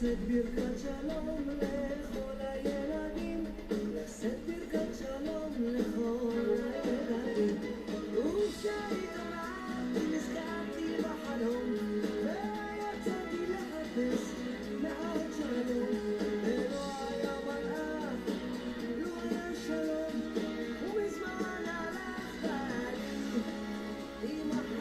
לשאת ברכת שלום לכל הילדים, לשאת ברכת שלום לכל הילדים. וכשהתעוררתי נזכרתי בחלום, ויצאתי לחפש מעט שלום, ולא היה מלאך, לא היה שלום, ומזמן הלך בעלי עם החלום.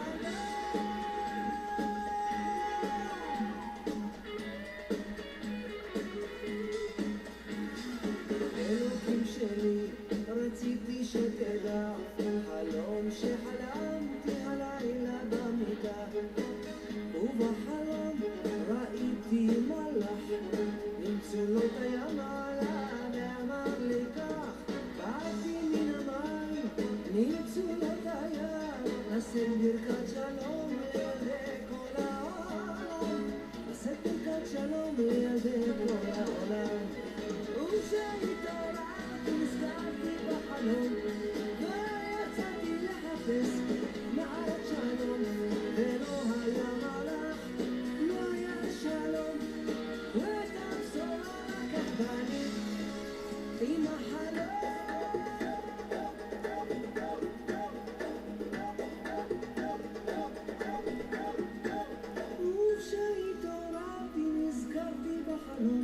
אלוקים שלי, רציתי שתדע, חלום שחלמתי הלילה במיטה, ובחלום ראיתי מלאך עם צולות הים עלה, ואמר לי כך, באתי מן המים מצולות הים, לשאת ברכת שלום לילדי כל העולם, לשאת ברכת שלום לילדי כל העולם. וכשהתעוררתי נזכרתי בחלום, ויצאתי לחפש מעט שלום, ולא היה מלאך, לא היה שלום, ואת הבשורה לקח בני עם החלום. וכשהתעוררתי נזכרתי בחלום,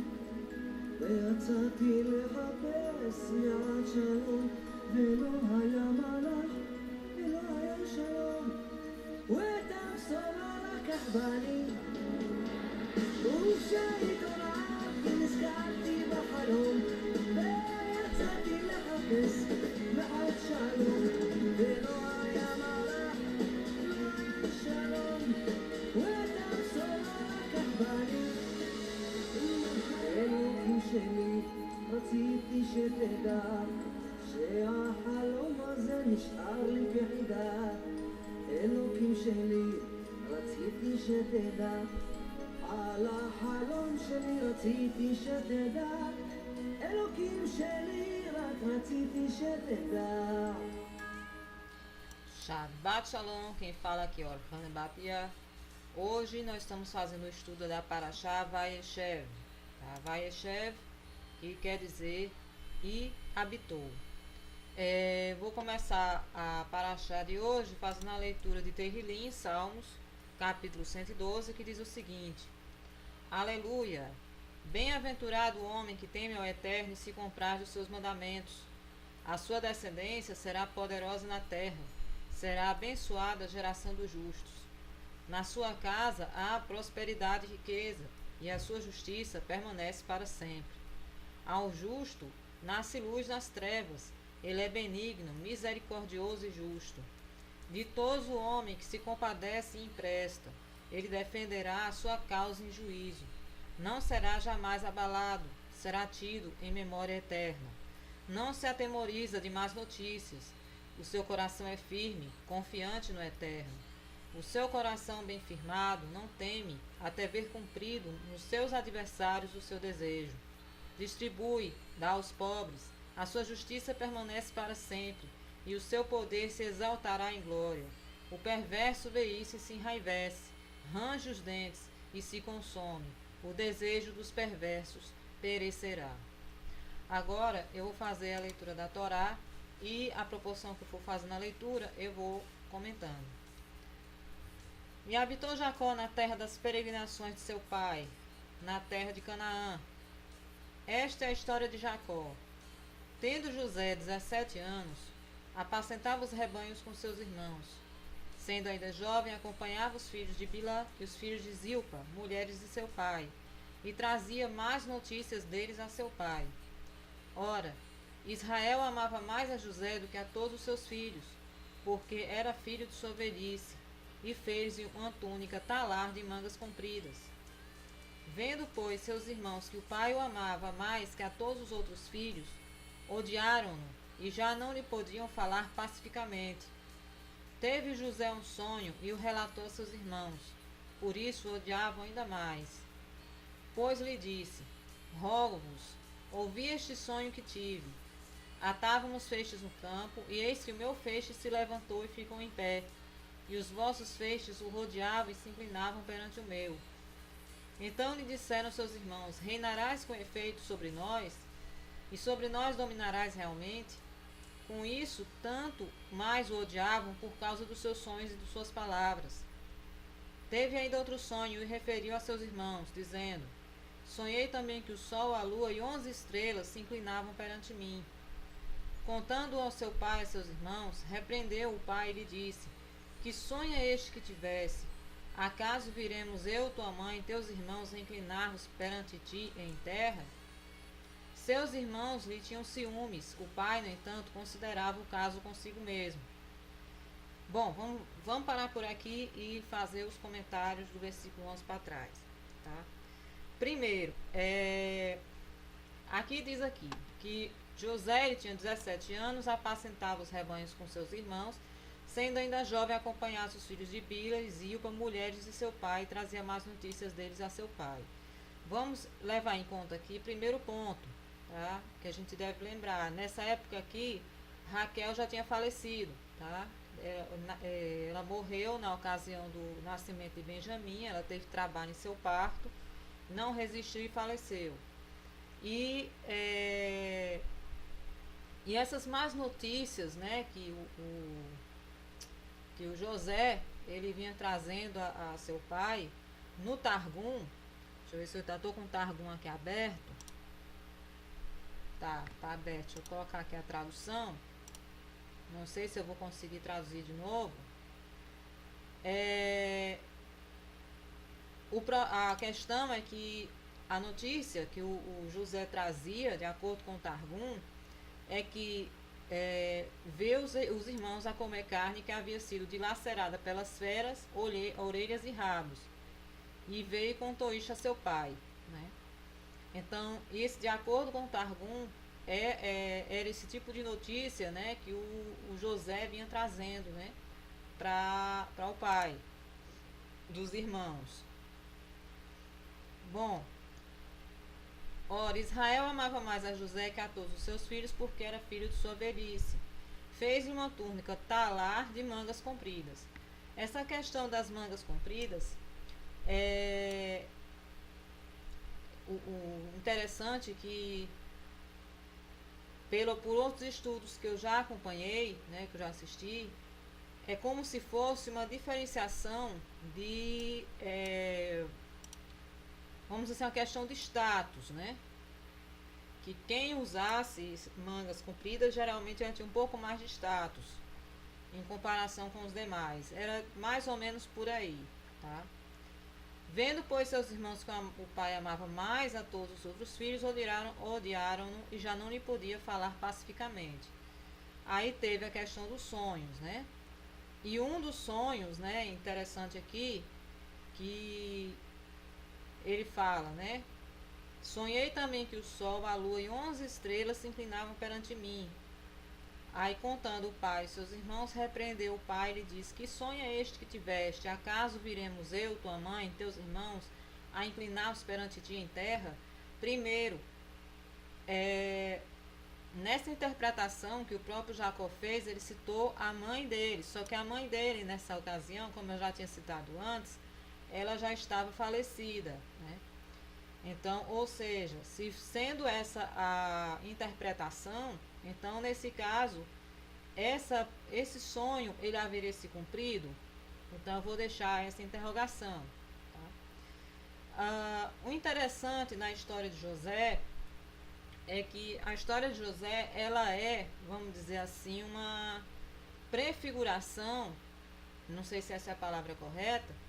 ויצאתי לחפש מעט שלום, ולא היה מלאך, ולא היה שלום, ואת הבשורה לקח בני. וכשהתעוררתי נזכרתי בחלום, ויצאתי לחפש מעט שלום, ולא היה מלאך, לא היה שלום, ואת הבשורה לקח בני. אלוקים שלי, רציתי שתדע, שהחלום הזה נשאר לי כחידה. אלוקים שלי, רציתי שתדע, על החלום שלי רציתי שתדע. אלוקים שלי, רק רציתי שתדע. Shabbat Shalom, quem fala aqui é Orhana Bapia. Hoje nós estamos fazendo o estudo da Parashá Vayeshev. Tá? Vayeshev, que quer dizer e habitou. Vou começar a Parashá de hoje fazendo a leitura de Tehillim, Salmos, capítulo 112, que diz o seguinte: Aleluia! Bem-aventurado o homem que teme ao Eterno e se compraz dos seus mandamentos. A sua descendência será poderosa na terra, será abençoada a geração dos justos. Na sua casa há prosperidade e riqueza, e a sua justiça permanece para sempre. Ao justo nasce luz nas trevas, ele é benigno, misericordioso e justo. Ditoso o homem que se compadece e empresta, ele defenderá a sua causa em juízo. Não será jamais abalado, será tido em memória eterna. Não se atemoriza de más notícias, o seu coração é firme, confiante no Eterno. O seu coração bem firmado não teme até ver cumprido nos seus adversários o seu desejo. Distribui, dá aos pobres, a sua justiça permanece para sempre, e o seu poder se exaltará em glória. O perverso vê isso e se enraivece, range os dentes e se consome. O desejo dos perversos perecerá. Agora eu vou fazer a leitura da Torá, e a proporção que eu for fazendo a leitura eu vou comentando. E habitou Jacó na terra das peregrinações de seu pai, na terra de Canaã. Esta é a história de Jacó. Tendo José 17 anos, apacentava os rebanhos com seus irmãos. Sendo ainda jovem, acompanhava os filhos de Bilhá e os filhos de Zilpa, mulheres de seu pai, e trazia mais notícias deles a seu pai. Ora, Israel amava mais a José do que a todos os seus filhos, porque era filho de sua velhice, e fez-lhe uma túnica talar de mangas compridas. Vendo, pois, seus irmãos que o pai o amava mais que a todos os outros filhos, odiaram-no e já não lhe podiam falar pacificamente. Teve José um sonho e o relatou a seus irmãos, por isso o odiavam ainda mais. Pois lhe disse: Rogo-vos, ouvi este sonho que tive. Atávamos feixes no campo, e eis que o meu feixe se levantou e ficou em pé, e os vossos feixes o rodeavam e se inclinavam perante o meu. Então lhe disseram seus irmãos: reinarás com efeito sobre nós, e sobre nós dominarás realmente? Com isso, tanto mais o odiavam por causa dos seus sonhos e de suas palavras. Teve ainda outro sonho e referiu a seus irmãos, dizendo: sonhei também que o sol, a lua e 11 estrelas se inclinavam perante mim. Contando ao seu pai e a seus irmãos, repreendeu o pai e lhe disse: que sonho é este que tivesse? Acaso viremos eu, tua mãe e teus irmãos inclinar-nos perante ti em terra? Seus irmãos lhe tinham ciúmes, o pai, no entanto, considerava o caso consigo mesmo. Bom, vamos parar por aqui e fazer os comentários do versículo 11 para trás. Tá? Primeiro, aqui diz aqui que José ele tinha 17 anos, apacentava os rebanhos com seus irmãos, sendo ainda jovem, acompanhava os filhos de Bila e Zilpa, mulheres de seu pai, e trazia más notícias deles a seu pai. Vamos levar em conta aqui, primeiro ponto, tá? Que a gente deve lembrar. Nessa época aqui, Raquel já tinha falecido, tá? Ela morreu na ocasião do nascimento de Benjamim, ela teve trabalho em seu parto, não resistiu e faleceu. E essas más notícias, né, que o José ele vinha trazendo a seu pai no Targum. Deixa eu ver se eu estou com o Targum aqui aberto. Tá aberto. Deixa eu colocar aqui a tradução. Não sei se eu vou conseguir traduzir de novo. A questão é que a notícia que o José trazia, de acordo com o Targum, é que vê os irmãos a comer carne que havia sido dilacerada pelas feras, orelhas e rabos. E veio e contou isso a seu pai. Né? Então, isso, de acordo com o Targum, era esse tipo de notícia, né, que o José vinha trazendo, né, para o pai dos irmãos. Bom, ora, Israel amava mais a José que a todos os seus filhos, porque era filho de sua velhice. Fez-lhe uma túnica talar de mangas compridas. Essa questão das mangas compridas o interessante que por outros estudos que eu já acompanhei, né, que eu já assisti, é como se fosse uma diferenciação de vamos dizer assim, uma questão de status, né? Que quem usasse mangas compridas geralmente tinha um pouco mais de status em comparação com os demais. Era mais ou menos por aí, tá? Vendo, pois, seus irmãos que o pai amava mais a todos os outros filhos, odiaram-no e já não lhe podia falar pacificamente. Aí teve a questão dos sonhos, né? E um dos sonhos, né, interessante aqui, que ele fala, né? Sonhei também que o sol, a lua e 11 estrelas se inclinavam perante mim. Aí, contando o pai e seus irmãos, repreendeu o pai e lhe disse: que sonho é este que tiveste? Acaso viremos eu, tua mãe, teus irmãos, a inclinar-nos perante ti em terra? Primeiro, nessa interpretação que o próprio Jacó fez, ele citou a mãe dele. Só que a mãe dele, nessa ocasião, como eu já tinha citado antes, ela já estava falecida, né? Então, ou seja, se sendo essa a interpretação, então nesse caso, esse sonho ele haveria se cumprido? Então eu vou deixar essa interrogação. Tá? O interessante na história de José é que a história de José, ela vamos dizer assim, uma prefiguração, não sei se essa é a palavra correta,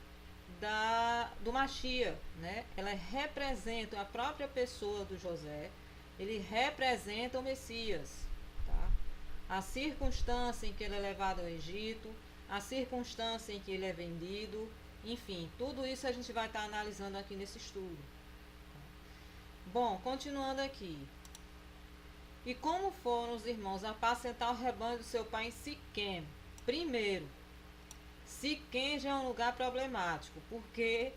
do Mashiach, né? Ela representa a própria pessoa do José, ele representa o Messias, tá? A circunstância em que ele é levado ao Egito, a circunstância em que ele é vendido, enfim, tudo isso a gente vai estar analisando aqui nesse estudo. Tá? Bom, continuando aqui. E como foram os irmãos apacentar o rebanho do seu pai em Siquém? Primeiro, Siquém já é um lugar problemático, porque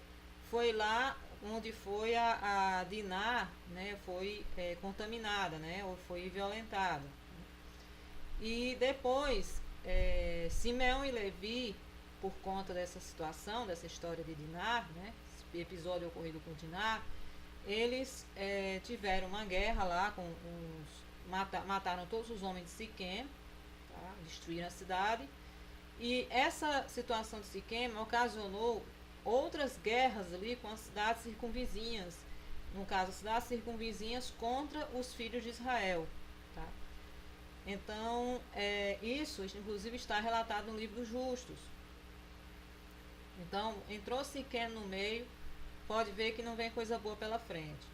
foi lá onde foi a Diná, né, foi contaminada, né, ou foi violentada. E depois, Simeão e Levi, por conta dessa situação, dessa história de Diná, né, episódio ocorrido com Diná, eles tiveram uma guerra lá com mataram todos os homens de Siquém, tá? Destruíram a cidade. E essa situação de Siquém ocasionou outras guerras ali com as cidades circunvizinhas, no caso, as cidades circunvizinhas contra os filhos de Israel, tá? Então, isso inclusive está relatado no livro dos Justos. Então, entrou Siquém no meio, pode ver que não vem coisa boa pela frente.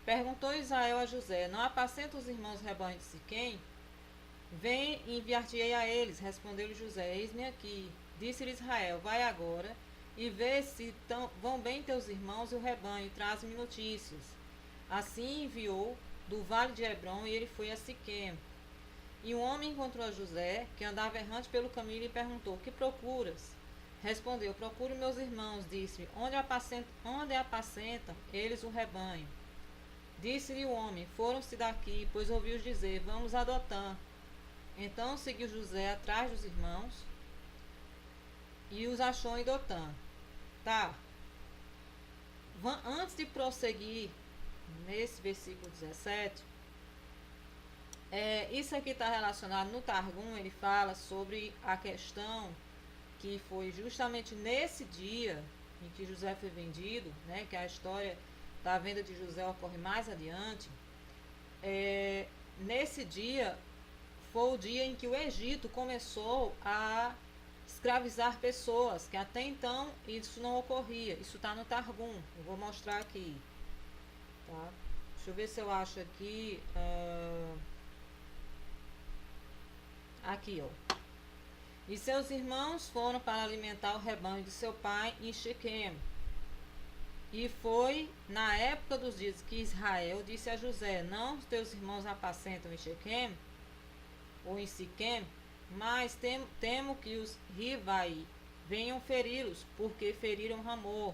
Perguntou Israel a José: não apacenta os irmãos rebanho de Siquém? Vem e enviar-te-ei a eles. Respondeu-lhe José: eis-me aqui. Disse-lhe Israel: vai agora e vê se vão bem teus irmãos e o rebanho, e traz-me notícias. Assim enviou do vale de Hebrom, e ele foi a Siquém. E um homem encontrou a José, que andava errante pelo caminho, e lhe perguntou: que procuras? Respondeu: procuro meus irmãos. Disse-lhe: onde apacentam eles o rebanho? Disse-lhe o homem: foram-se daqui, pois ouviu dizer: vamos a Dotã. Então seguiu José atrás dos irmãos e os achou em Dotã. Tá. Antes de prosseguir nesse versículo 17, isso aqui está relacionado no Targum. Ele fala sobre a questão que foi justamente nesse dia em que José foi vendido, né, que a história da venda de José ocorre mais adiante. Nesse dia foi o dia em que o Egito começou a escravizar pessoas, que até então isso não ocorria. Isso está no Targum, eu vou mostrar aqui, tá? Deixa eu ver se eu acho aqui. Aqui, ó. E seus irmãos foram para alimentar o rebanho de seu pai em Siquém. E foi na época dos dias que Israel disse a José: não os teus irmãos apacentam em Siquém, ou em Siquém, mas temo que os Rivai venham feri-los, porque feriram Ramor.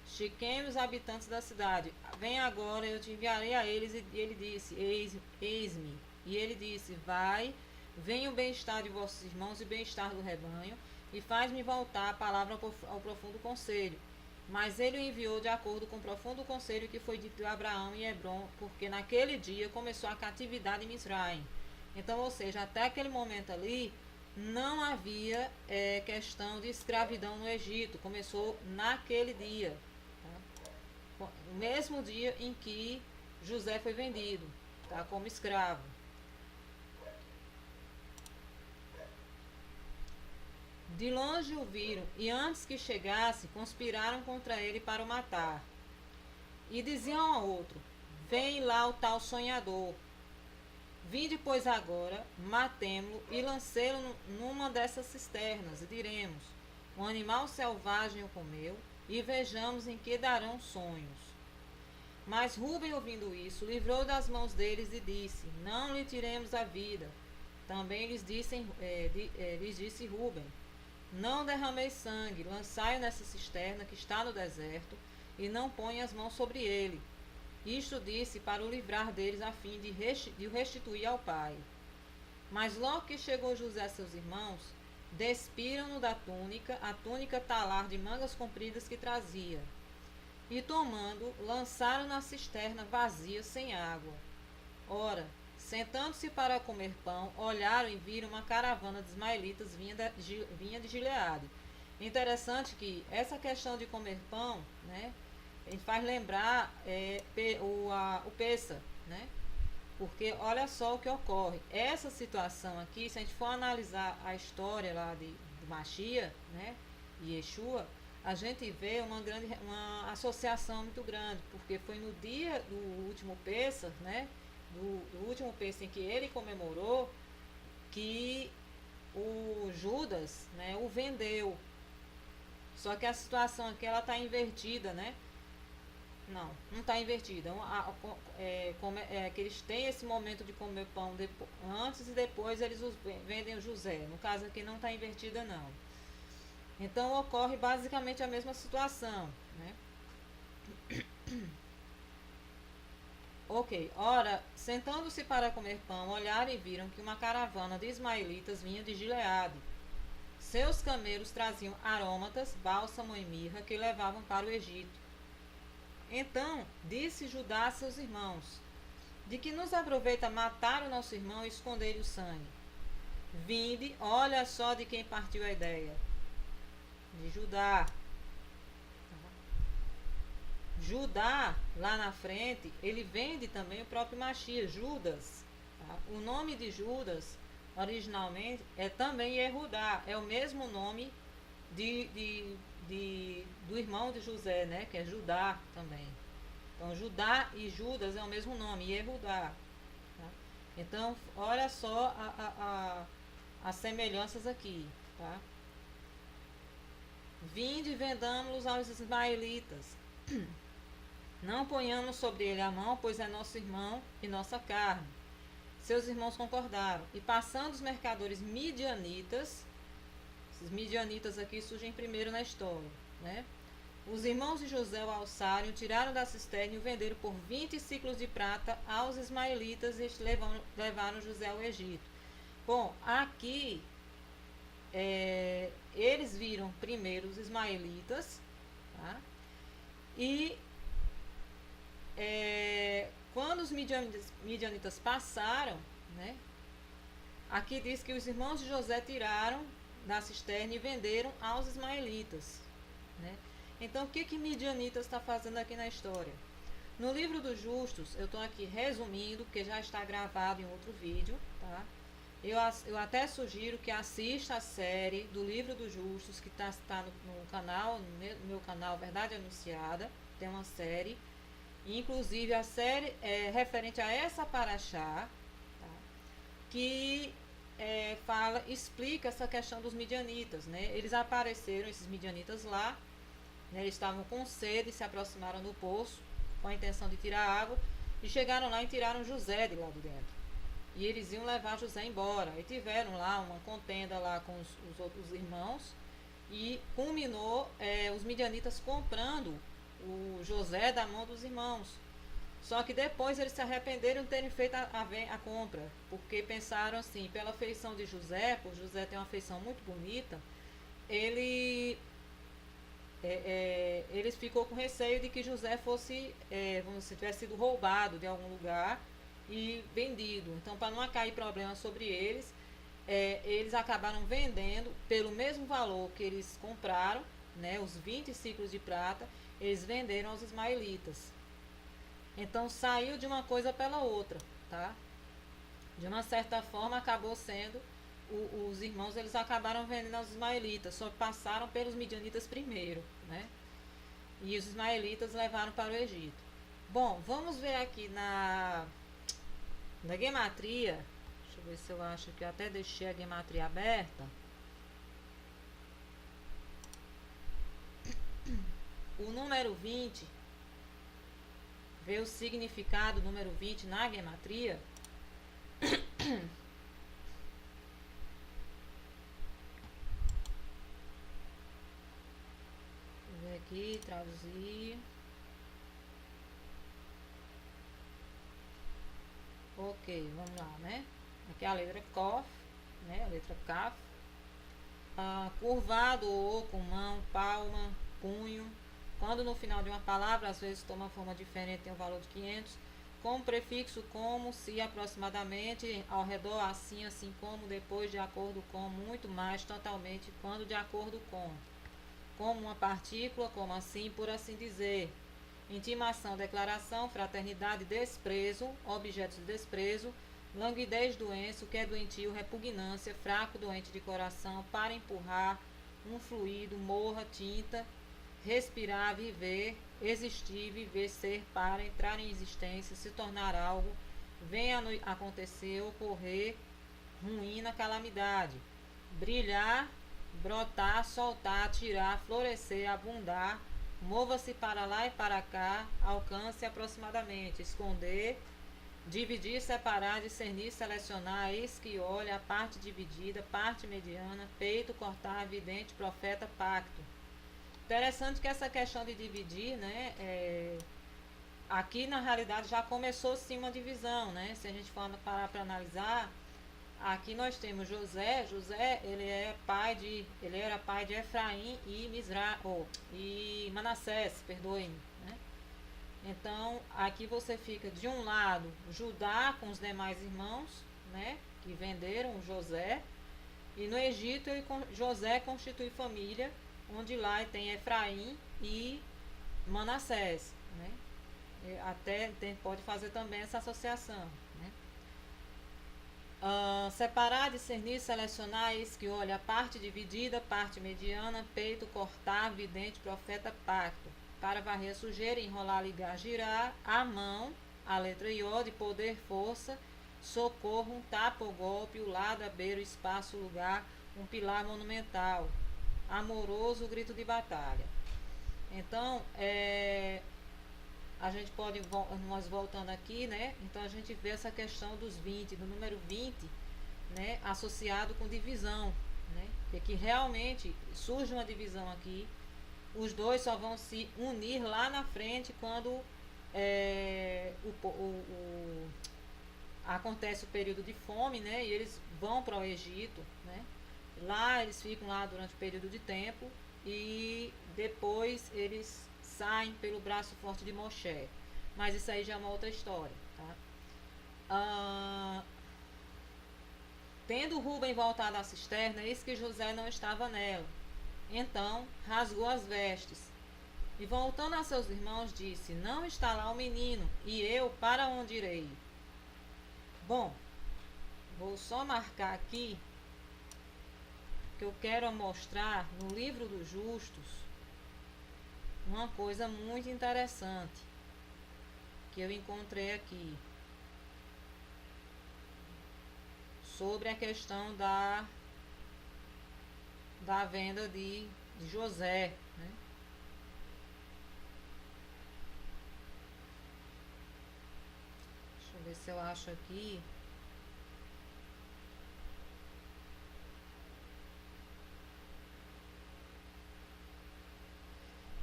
Siquém, os habitantes da cidade: vem agora, eu te enviarei a eles. E ele disse: eis-me. E ele disse: vai, venha o bem-estar de vossos irmãos e o bem-estar do rebanho, e faz-me voltar a palavra ao profundo conselho. Mas ele o enviou de acordo com o profundo conselho que foi dito a Abraão e Hebrom, porque naquele dia começou a catividade em Misraim. Então, ou seja, até aquele momento ali, não havia questão de escravidão no Egito. Começou naquele dia, tá? O mesmo dia em que José foi vendido, tá, como escravo. De longe o viram, e antes que chegasse, conspiraram contra ele para o matar. E diziam um ao outro: vem lá o tal sonhador. Vinde, pois, agora, matemo-lo e lancemo-lo numa dessas cisternas, e diremos: um animal selvagem o comeu, e vejamos em que darão sonhos. Mas Rúben, ouvindo isso, livrou das mãos deles e disse: não lhe tiremos a vida. Também lhes disse Rúben: não derrameis sangue, lançai-o nessa cisterna que está no deserto, e não ponha as mãos sobre ele. Isto disse para o livrar deles, a fim de o restituir ao pai. Mas logo que chegou José a seus irmãos, despiram-no da túnica, a túnica talar de mangas compridas que trazia. E tomando, lançaram na cisterna vazia, sem água. Ora, sentando-se para comer pão, olharam e viram uma caravana de ismaelitas vinha de Gileade. Interessante que essa questão de comer pão, né, a gente faz lembrar o Pêssar, né? Porque olha só o que ocorre. Essa situação aqui, se a gente for analisar a história lá de Machia, né, e Yeshua, a gente vê uma associação muito grande, porque foi no dia do último Pêssar, né, do último Pêssar em que ele comemorou, que o Judas, né, o vendeu. Só que a situação aqui ela está invertida, né? Não está invertida. Que eles têm esse momento de comer pão antes e depois eles vendem o José. No caso aqui não está invertida, não. Então ocorre basicamente a mesma situação, né? Ok, ora, sentando-se para comer pão, olharam e viram que uma caravana de ismaelitas vinha de Gileade. Seus camelos traziam aromatas, bálsamo e mirra que levavam para o Egito. Então disse Judá a seus irmãos: de que nos aproveita matar o nosso irmão e esconder-lhe o sangue? Vinde, olha só de quem partiu a ideia. De Judá. Judá, lá na frente, ele vende também o próprio Machia, Judas. Tá? O nome de Judas, originalmente, é também Yehudá. É o mesmo nome do irmão de José, né? Que é Judá também. Então, Judá e Judas é o mesmo nome, Yehudá. Tá? Então, olha só as semelhanças aqui. Tá? Vinde e vendamos-los aos ismaelitas. Não ponhamos sobre ele a mão, pois é nosso irmão e nossa carne. Seus irmãos concordaram. E passando os mercadores midianitas, esses midianitas aqui surgem primeiro na história, né? Os irmãos de José o alçaram, tiraram da cisterna e o venderam por 20 ciclos de prata aos ismaelitas e levaram José ao Egito. Bom, aqui eles viram primeiro os ismaelitas, tá? E quando os midianitas passaram, né? Aqui diz que os irmãos de José tiraram da cisterna e venderam aos ismaelitas, né? Então, o que midianitas está fazendo aqui na história? No livro dos justos, eu estou aqui resumindo, porque já está gravado em outro vídeo, tá? Eu até sugiro que assista a série do livro dos justos, que está no canal, no meu canal Verdade Anunciada, tem uma série, inclusive a série é referente a essa paraxá, tá? Que explica essa questão dos midianitas, né? Eles apareceram, esses midianitas lá, né? Eles estavam com sede, se aproximaram do poço com a intenção de tirar água e chegaram lá e tiraram José de lá de dentro. E eles iam levar José embora. E tiveram lá uma contenda lá com os outros irmãos e culminou os midianitas comprando o José da mão dos irmãos. Só que depois eles se arrependeram de terem feito a compra, porque pensaram assim, pela feição de José, por José ter uma feição muito bonita, eles ficou com receio de que José fosse, tivesse sido roubado de algum lugar e vendido. Então, para não cair problema sobre eles, eles acabaram vendendo pelo mesmo valor que eles compraram, né, os 20 ciclos de prata, eles venderam aos ismaelitas. Então, saiu de uma coisa pela outra, tá? De uma certa forma, acabou sendo, os irmãos, eles acabaram vendendo aos ismaelitas, só passaram pelos midianitas primeiro, né? E os ismaelitas levaram para o Egito. Bom, vamos ver aqui na gematria. Deixa eu ver se eu acho que eu até deixei a gematria aberta. O número 20, ver o significado do número 20 na gematria. Vou ver aqui, traduzir. Ok, vamos lá, né? Aqui é a letra Kof, né? A letra Kaf. Curvado ou com mão, palma, punho. Quando no final de uma palavra, às vezes toma forma diferente, tem um valor de 500. Com o prefixo como, se, aproximadamente, ao redor, assim, assim como, depois, de acordo com, muito mais, totalmente, quando de acordo com. Como uma partícula, como assim, por assim dizer. Intimação, declaração, fraternidade, desprezo, objetos de desprezo, languidez, doença, o que é doentio, repugnância, fraco, doente de coração, para empurrar, um fluido, morra, tinta, respirar, viver, existir, viver, ser, para, entrar em existência, se tornar algo, venha a acontecer, ocorrer, ruína, calamidade, brilhar, brotar, soltar, tirar, florescer, abundar, mova-se para lá e para cá, alcance aproximadamente, esconder, dividir, separar, discernir, selecionar, eis que olha, a parte dividida, parte mediana, peito, cortar, vidente, profeta, pacto. Interessante que essa questão de dividir, né, aqui na realidade já começou sim uma divisão, né? Se a gente for parar para analisar, aqui nós temos José. José, ele era pai de Efraim e Manassés, perdoem, né? Então, aqui você fica de um lado Judá com os demais irmãos, né, que venderam José, e no Egito José constitui família, onde lá tem Efraim e Manassés, né? Até pode fazer também essa associação, né? Separar, discernir, selecionar, eis que olha a parte dividida, parte mediana, peito, cortar, vidente, profeta, pacto, para varrer a sujeira, enrolar, ligar, girar, a mão, a letra I, de poder, força, socorro, um tapa ou golpe, o lado, a beira, o espaço, o lugar, um pilar monumental, amoroso, o grito de batalha. Então, a gente pode, nós voltando aqui, né? Então a gente vê essa questão dos 20, do número 20, né? Associado com divisão, né? Que realmente surge uma divisão aqui. Os dois só vão se unir lá na frente quando acontece o período de fome, né? E eles vão para o Egito, né? Lá eles ficam lá durante o período de tempo e depois eles saem pelo braço forte de Moshe. Mas isso aí já é uma outra história, tá? Tendo Rubem voltado à cisterna, eis que José não estava nela. Então rasgou as vestes e voltando a seus irmãos disse: não está lá o menino, e eu para onde irei? Bom, vou só marcar aqui que eu quero mostrar no livro dos justos uma coisa muito interessante que eu encontrei aqui sobre a questão da venda de José, né? Deixa eu ver se eu acho aqui.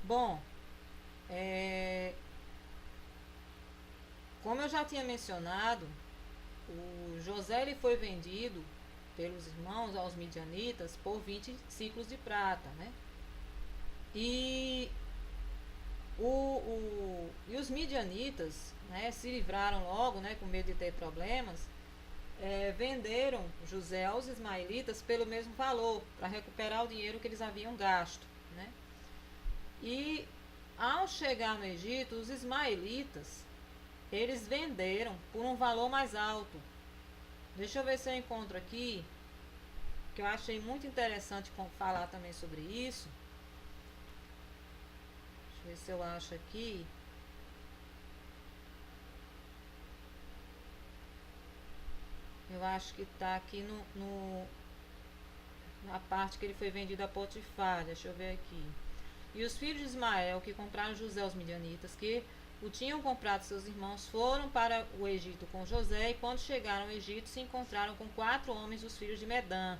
Bom, como eu já tinha mencionado, o José ele foi vendido pelos irmãos aos midianitas por 20 ciclos de prata, né? E os midianitas, né, se livraram logo, né, com medo de ter problemas, venderam José aos ismaelitas pelo mesmo valor, para recuperar o dinheiro que eles haviam gasto, né? E ao chegar no Egito, os ismaelitas, eles venderam por um valor mais alto. Deixa eu ver se eu encontro aqui, que eu achei muito interessante falar também sobre isso. Deixa eu ver se eu acho aqui. Eu acho que está aqui na parte que ele foi vendido a Potifar. Deixa eu ver aqui. E os filhos de Ismael, que compraram José aos midianitas, que o tinham comprado seus irmãos, foram para o Egito com José, e quando chegaram ao Egito, se encontraram com 4 homens dos filhos de Medã,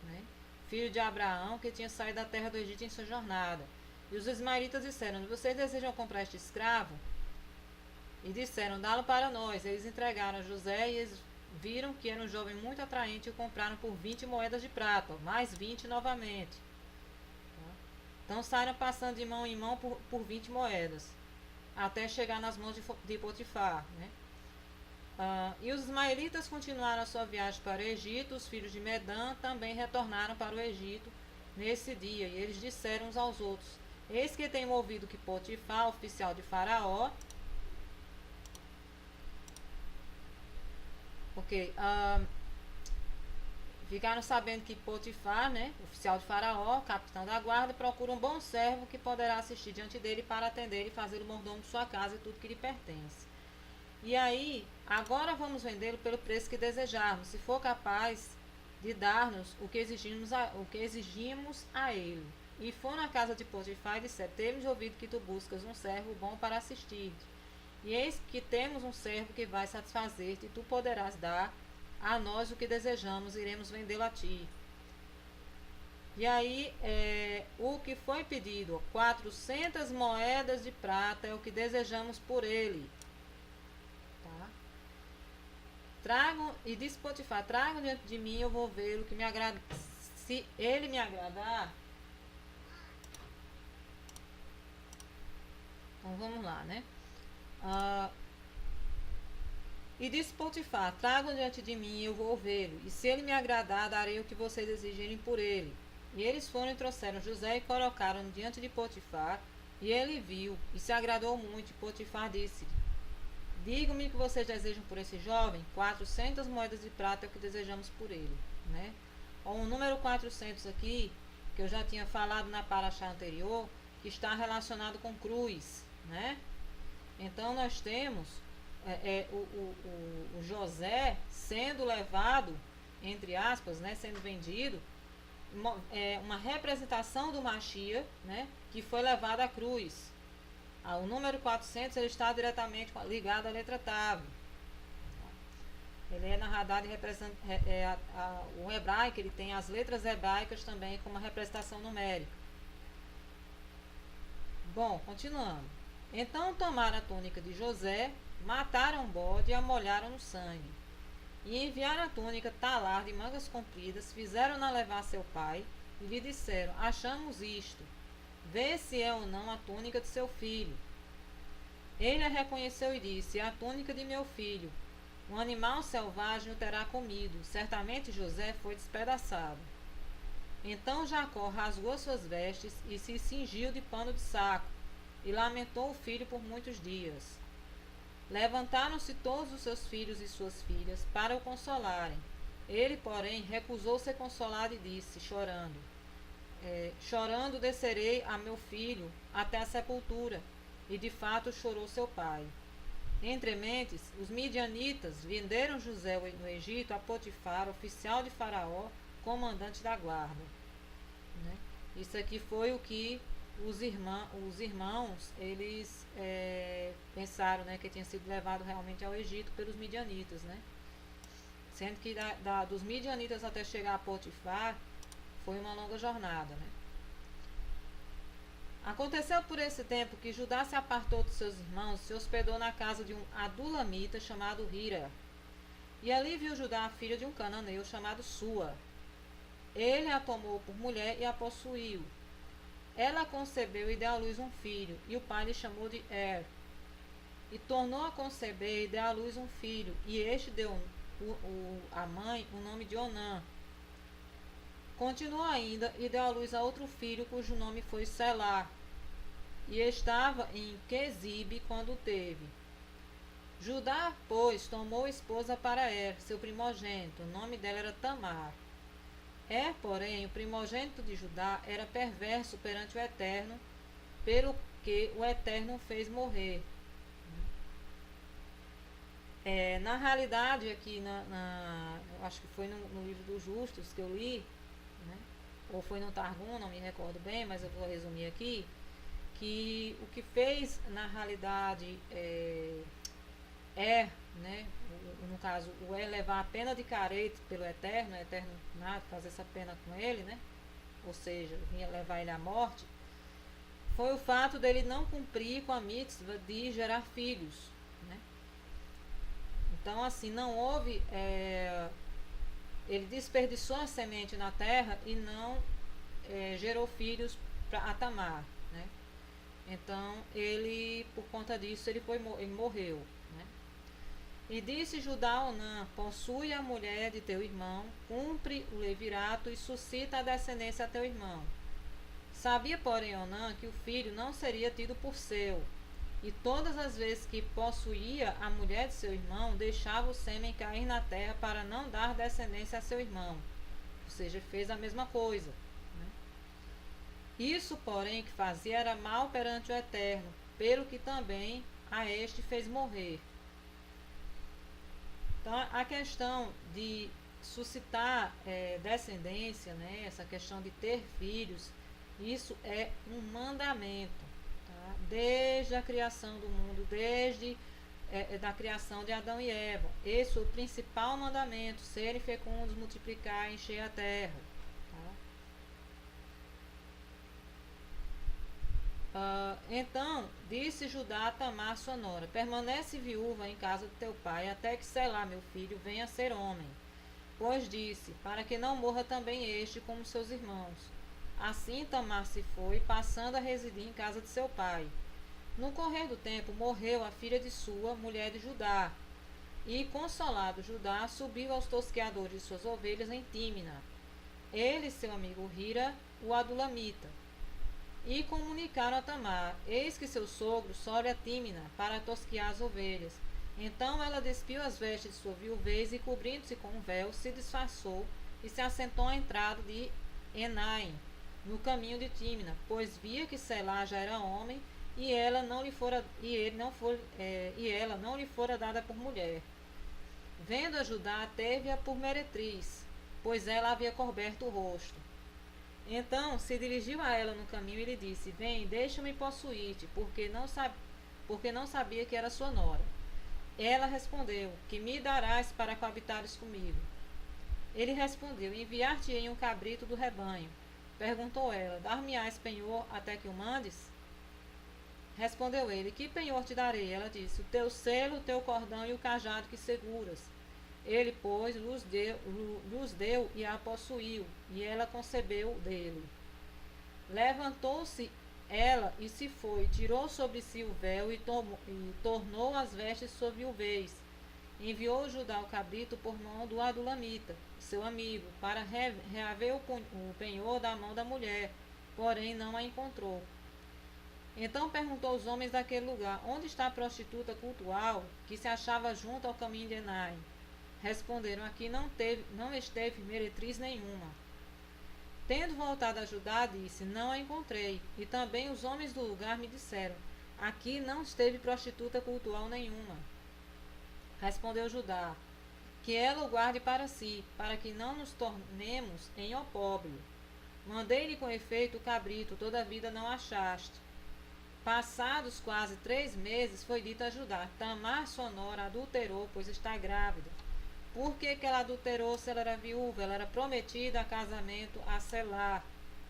né? Filho de Abraão, que tinha saído da terra do Egito em sua jornada. E os ismaelitas disseram: vocês desejam comprar este escravo? E disseram: dá-lo para nós. Eles entregaram a José, e eles viram que era um jovem muito atraente, e o compraram por 20 moedas de prata, mais 20 novamente. Então saíram passando de mão em mão por 20 moedas, até chegar nas mãos de Potifar, né? E os ismaelitas continuaram a sua viagem para o Egito. Os filhos de Medã também retornaram para o Egito nesse dia, e eles disseram uns aos outros: eis que tenho ouvido que Potifar, oficial de Faraó, ficaram sabendo que Potifar, né, oficial de Faraó, capitão da guarda, procura um bom servo que poderá assistir diante dele para atender e fazer o mordomo de sua casa e tudo que lhe pertence. E aí, agora vamos vendê-lo pelo preço que desejarmos, se for capaz de dar-nos o que exigimos a ele. E for na casa de Potifar e disser: temos ouvido que tu buscas um servo bom para assistir-te. E eis que temos um servo que vai satisfazer-te, e tu poderás dar a nós o que desejamos, iremos vendê-lo a ti. E aí, o que foi pedido, 400 moedas de prata é o que desejamos por ele. Tá? e disse Potifar, tragam diante de mim, eu vou ver o que me agrada. Se ele me agradar. Então vamos lá, né? E disse Potifar, tragam diante de mim, eu vou vê-lo. E se ele me agradar, darei o que vocês exigirem por ele. E eles foram e trouxeram José e colocaram diante de Potifar. E ele viu e se agradou muito. E Potifar disse-lhe, digam-me o que vocês desejam por esse jovem. 400 moedas de prata é o que desejamos por ele, né? O número 400 aqui, que eu já tinha falado na paraxá anterior, que está relacionado com cruz, né? Então nós temos o José sendo levado, entre aspas, né, sendo vendido, uma representação do Machia, né, que foi levado à cruz. O número 400 ele está diretamente ligado à letra Tav. Ele é na Hadad representa o hebraico, ele tem as letras hebraicas também como uma representação numérica. Bom, continuando. Então tomaram a túnica de José, mataram o bode e a molharam no sangue. E enviaram a túnica talar de mangas compridas, fizeram-na levar a seu pai e lhe disseram, achamos isto, vê se é ou não a túnica de seu filho. Ele a reconheceu e disse, é a túnica de meu filho. Um animal selvagem o terá comido. Certamente José foi despedaçado. Então Jacó rasgou suas vestes e se cingiu de pano de saco, e lamentou o filho por muitos dias. Levantaram-se todos os seus filhos e suas filhas para o consolarem. Ele, porém, recusou ser consolado e disse, chorando, chorando descerei a meu filho até a sepultura. E de fato chorou seu pai. Entrementes, os midianitas venderam José no Egito a Potifar, oficial de Faraó, comandante da guarda. Né? Isso aqui foi o que os irmãos eles pensaram, né, que tinha sido levado realmente ao Egito pelos midianitas, né? Sendo que dos midianitas até chegar a Potifar foi uma longa jornada, né? Aconteceu por esse tempo que Judá se apartou dos seus irmãos e se hospedou na casa de um adulamita chamado Hira. E ali viu Judá a filha de um cananeu chamado Sua. Ele a tomou por mulher e a possuiu. Ela concebeu e deu à luz um filho, e o pai lhe chamou de E tornou a conceber e deu à luz um filho, e este deu à mãe o nome de Onã. Continuou ainda e deu à luz a outro filho, cujo nome foi Selá. E estava em Quezibe quando o teve. Judá, pois, tomou esposa para seu primogênito. O nome dela era Tamar. Porém, o primogênito de Judá era perverso perante o Eterno, pelo que o Eterno o fez morrer. Na realidade, aqui, eu acho que foi no livro dos Justos que eu li, né? Ou foi no Targum, não me recordo bem, mas eu vou resumir aqui, que o que fez, na realidade, né? No caso, o levar a pena de carete pelo Eterno, o Eterno fazer essa pena com ele, né? Ou seja, vinha levar ele à morte, foi o fato dele não cumprir com a mitzvah de gerar filhos, né? Então, assim, não houve, ele desperdiçou a semente na terra e não gerou filhos para Tamar, né? Então, ele, por conta disso, ele morreu. E disse Judá a Onã, possui a mulher de teu irmão, cumpre o levirato e suscita a descendência a teu irmão. Sabia, porém, Onã que o filho não seria tido por seu, e todas as vezes que possuía a mulher de seu irmão, deixava o sêmen cair na terra para não dar descendência a seu irmão. Ou seja, fez a mesma coisa. Né? Isso, porém, que fazia era mal perante o Eterno, pelo que também a este fez morrer. Então, a questão de suscitar descendência, né, essa questão de ter filhos, isso é um mandamento, tá? Desde a criação do mundo, desde da criação de Adão e Eva. Esse é o principal mandamento, serem fecundos, multiplicar, encher a terra. Tá? Então disse Judá a Tamar sua nora: permanece viúva em casa de teu pai, até que Selá, meu filho, venha a ser homem. Pois disse, para que não morra também este como seus irmãos. Assim Tamar se foi, passando a residir em casa de seu pai. No correr do tempo, morreu a filha de sua, mulher de Judá. E, consolado Judá, subiu aos tosqueadores de suas ovelhas em Tímina. Ele e seu amigo Hira, o adulamita. E comunicaram a Tamar: eis que seu sogro sobe a Tímina para tosquear as ovelhas. Então ela despiu as vestes de sua viuvez e, cobrindo-se com um véu, se disfarçou e se assentou à entrada de Enaim, no caminho de Tímina, pois via que Selá já era homem e ela não lhe fora dada por mulher. Vendo a Judá, teve-a por meretriz, pois ela havia coberto o rosto. Então se dirigiu a ela no caminho e lhe disse: vem, deixa-me possuir-te, porque não sabia que era sua nora. Ela respondeu: que me darás para coabitares comigo? Ele respondeu: enviar-te-ei um cabrito do rebanho. Perguntou ela: dar-me-ás penhor até que o mandes? Respondeu ele: que penhor te darei? Ela disse: o teu selo, o teu cordão e o cajado que seguras. Ele, pois, lhes deu e a possuiu, e ela concebeu dele. Levantou-se ela e se foi, tirou sobre si o véu e tornou as vestes sobre o vez. Enviou Judá o cabrito por mão do adulamita, seu amigo, para reaver o penhor da mão da mulher, porém não a encontrou. Então perguntou aos homens daquele lugar: onde está a prostituta cultual que se achava junto ao caminho de Enaim? Responderam: aqui não esteve meretriz nenhuma. Tendo voltado a Judá, disse: não a encontrei. E também os homens do lugar me disseram: aqui não esteve prostituta cultual nenhuma. Respondeu Judá: que ela o guarde para si, para que não nos tornemos em opróbrio. Mandei-lhe com efeito o cabrito, todavia não achaste. Passados quase 3 meses, foi dito a Judá: Tamar, sua nora, adulterou, pois está grávida. Por que ela adulterou se ela era viúva? Ela era prometida a casamento a Selá,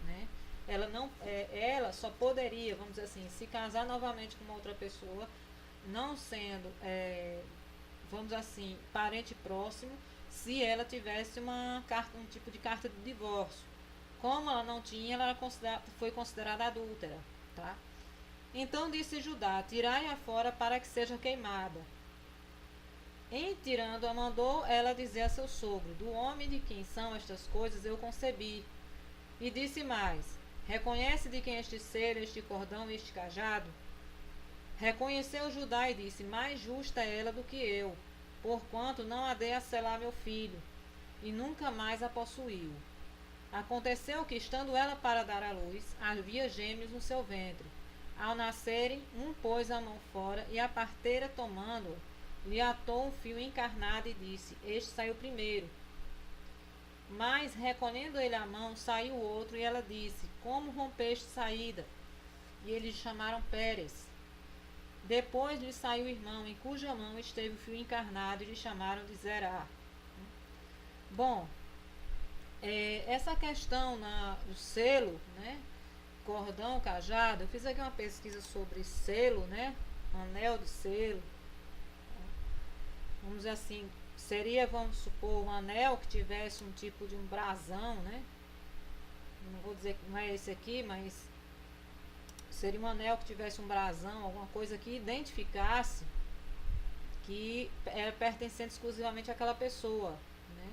né? Ela só poderia, vamos dizer assim, se casar novamente com uma outra pessoa, não sendo, vamos dizer assim, parente próximo, se ela tivesse um tipo de carta de divórcio. Como ela não tinha, ela foi considerada adúltera, tá? Então disse Judá: tirai-a fora para que seja queimada. Em tirando-a, mandou ela dizer a seu sogro: do homem de quem são estas coisas eu concebi. E disse mais: reconhece de quem este selo, este cordão e este cajado? Reconheceu Judá e disse: mais justa é ela do que eu, porquanto não a dei a Selá meu filho, e nunca mais a possuiu. Aconteceu que, estando ela para dar à luz, havia gêmeos no seu ventre. Ao nascerem, um pôs a mão fora, e a parteira, tomando-o, lhe atou um fio encarnado e disse: este saiu primeiro. Mas, recolhendo ele a mão, saiu outro, e ela disse: como rompeste saída? E eles chamaram Pérez. Depois lhe saiu o irmão, em cuja mão esteve o fio encarnado, e lhe chamaram de Zerá. Bom, essa questão do selo, né? Cordão, cajado, eu fiz aqui uma pesquisa sobre selo, né? Anel de selo. Vamos dizer assim, seria, vamos supor, um anel que tivesse um tipo de um brasão, né? Não vou dizer que não é esse aqui, mas seria um anel que tivesse um brasão, alguma coisa que identificasse que era pertencente exclusivamente àquela pessoa, né?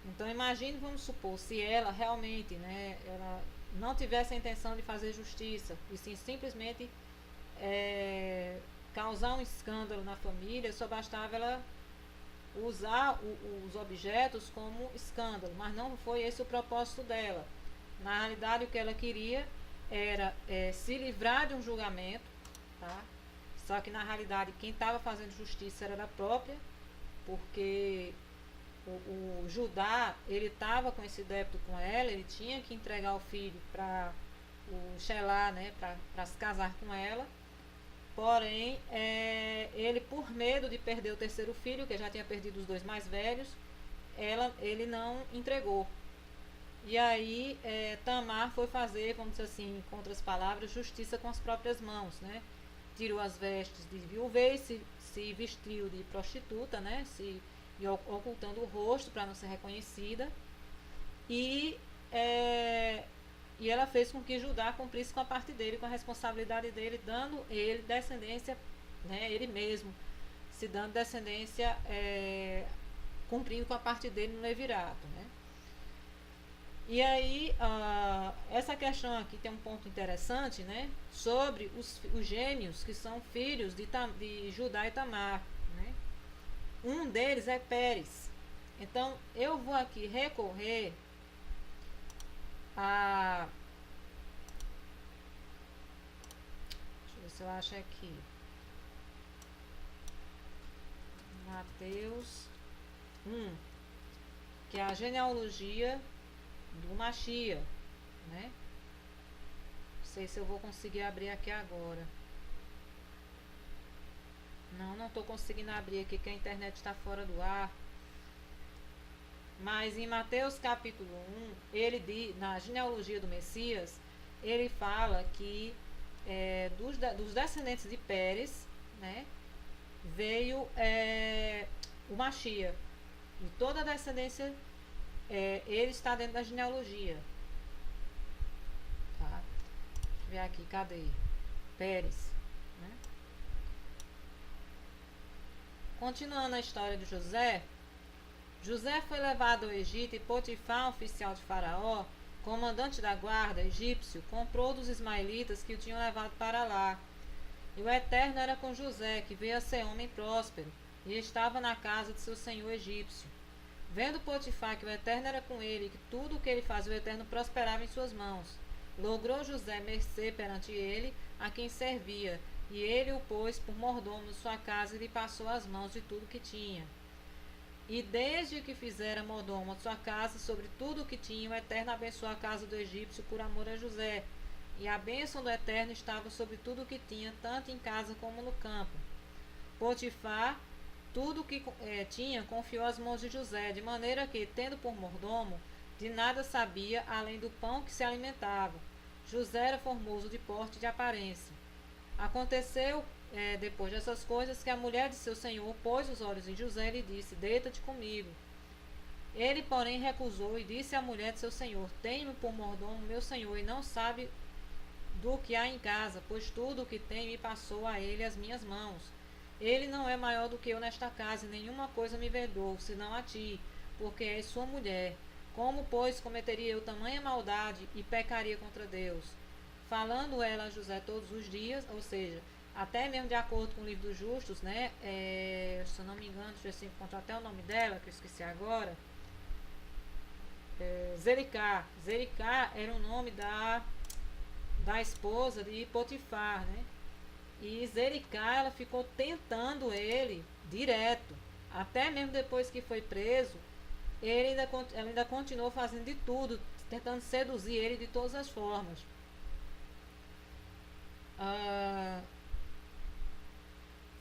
Então imagine, vamos supor, se ela realmente, né, ela não tivesse a intenção de fazer justiça, e sim simplesmente causar um escândalo na família, só bastava ela usar os objetos como escândalo, mas não foi esse o propósito dela. Na realidade, o que ela queria era se livrar de um julgamento, tá? Só que na realidade quem estava fazendo justiça era ela própria, porque o Judá, ele estava com esse débito com ela, ele tinha que entregar o filho para o Shelá, né, para se casar com ela. Porém, ele, por medo de perder o terceiro filho, que já tinha perdido os 2 mais velhos, ele não entregou. E aí Tamar foi fazer, vamos dizer assim, com outras palavras, justiça com as próprias mãos, né? Tirou as vestes de viuvez, se vestiu de prostituta, né? Ocultando o rosto para não ser reconhecida. E, e ela fez com que Judá cumprisse com a parte dele, com a responsabilidade dele, dando ele descendência, né? Ele mesmo se dando descendência, cumprindo com a parte dele no levirato, né? E aí, essa questão aqui tem um ponto interessante, né? Sobre os gêmeos que são filhos de Judá e Tamar, né? Um deles é Pérez. Então, eu vou aqui recorrer a... Deixa eu ver se eu acho aqui. Mateus 1, que é a genealogia do Machia, né? Não sei se eu vou conseguir abrir aqui agora. Não estou conseguindo abrir aqui, que a internet está fora do ar. Mas em Mateus capítulo 1, ele diz, na genealogia do Messias, ele fala que dos descendentes de Pérez, né, veio o Machia. E toda a descendência, ele está dentro da genealogia. Tá? Deixa eu ver aqui, cadê? Pérez. Né? Continuando a história de José. José foi levado ao Egito e Potifar, oficial de Faraó, comandante da guarda egípcio, comprou dos ismaelitas que o tinham levado para lá. E o Eterno era com José, que veio a ser homem próspero, e estava na casa de seu senhor egípcio. Vendo Potifar que o Eterno era com ele, e que tudo o que ele fazia o Eterno prosperava em suas mãos, logrou José mercê perante ele, a quem servia, e ele o pôs por mordomo de sua casa e lhe passou as mãos de tudo que tinha. E desde que fizera mordomo de sua casa, sobre tudo o que tinha, o Eterno abençoou a casa do egípcio por amor a José. E a bênção do Eterno estava sobre tudo o que tinha, tanto em casa como no campo. Potifar, tudo o que tinha, confiou às mãos de José, de maneira que, tendo por mordomo, de nada sabia, além do pão que se alimentava. José era formoso de porte e de aparência. Aconteceu, depois dessas coisas, que a mulher de seu senhor pôs os olhos em José e lhe disse: deita-te comigo. Ele, porém, recusou e disse à mulher de seu senhor: tenho-me por mordomo meu senhor, e não sabe do que há em casa, pois tudo o que tem me passou a ele as minhas mãos. Ele não é maior do que eu nesta casa, e nenhuma coisa me vedou, senão a ti, porque és sua mulher. Como, pois, cometeria eu tamanha maldade e pecaria contra Deus? Falando ela a José todos os dias, ou seja, até mesmo de acordo com o livro dos justos, né? Se eu não me engano, deixa eu ver se encontro até o nome dela, que eu esqueci agora. Zericá. Zericá era o nome da esposa de Potifar, né? E Zericá, ela ficou tentando ele direto. Até mesmo depois que foi preso, ela ainda continuou fazendo de tudo, tentando seduzir ele de todas as formas.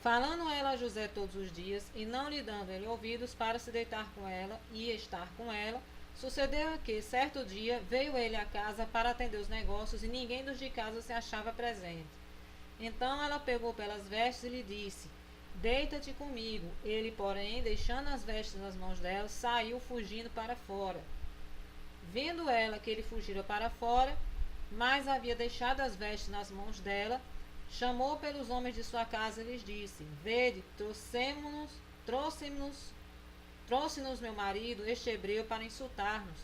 Falando ela a José todos os dias, e não lhe dando ele ouvidos para se deitar com ela e estar com ela, sucedeu que, certo dia, veio ele à casa para atender os negócios, e ninguém dos de casa se achava presente. Então ela pegou pelas vestes e lhe disse: deita-te comigo. Ele, porém, deixando as vestes nas mãos dela, saiu fugindo para fora. Vendo ela que ele fugira para fora, mas havia deixado as vestes nas mãos dela, chamou pelos homens de sua casa e lhes disse: vede, trouxe-nos meu marido, este hebreu, para insultar-nos.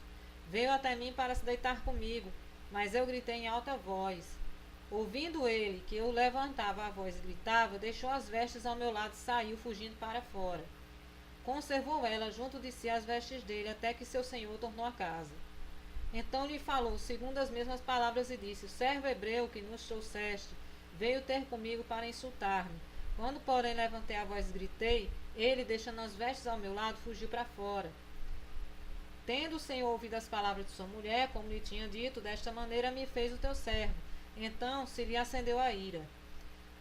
Veio até mim para se deitar comigo, mas eu gritei em alta voz. Ouvindo ele que eu levantava a voz e gritava, deixou as vestes ao meu lado e saiu fugindo para fora. Conservou ela junto de si as vestes dele, até que seu senhor tornou a casa. Então lhe falou, segundo as mesmas palavras, e disse: o servo hebreu que nos trouxeste veio ter comigo para insultar-me. Quando, porém, levantei a voz e gritei, ele, deixando as vestes ao meu lado, fugiu para fora. Tendo o Senhor ouvido as palavras de sua mulher, como lhe tinha dito, desta maneira me fez o teu servo. Então se lhe acendeu a ira.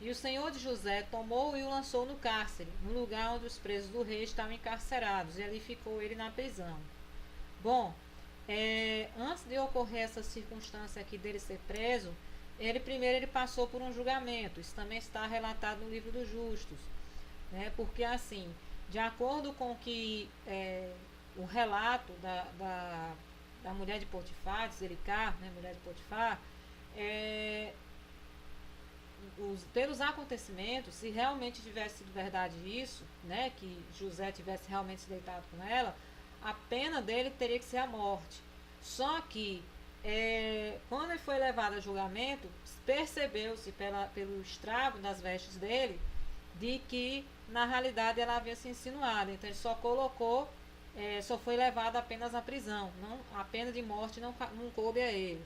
E o senhor de José tomou-o e o lançou no cárcere, no lugar onde os presos do rei estavam encarcerados, e ali ficou ele na prisão. Bom, antes de ocorrer essa circunstância aqui dele ser preso, ele passou por um julgamento. Isso também está relatado no livro dos justos, né? Porque assim, de acordo com que o relato da mulher de Potifar, de Zelicar, né, mulher de Potifar, pelos acontecimentos, se realmente tivesse sido verdade isso, né, que José tivesse realmente se deitado com ela, a pena dele teria que ser a morte. Só que quando ele foi levado a julgamento, percebeu-se pelo estrago das vestes dele de que na realidade ela havia se insinuado. Então ele só colocou, só foi levado apenas à prisão. Não, a pena de morte não coube a ele.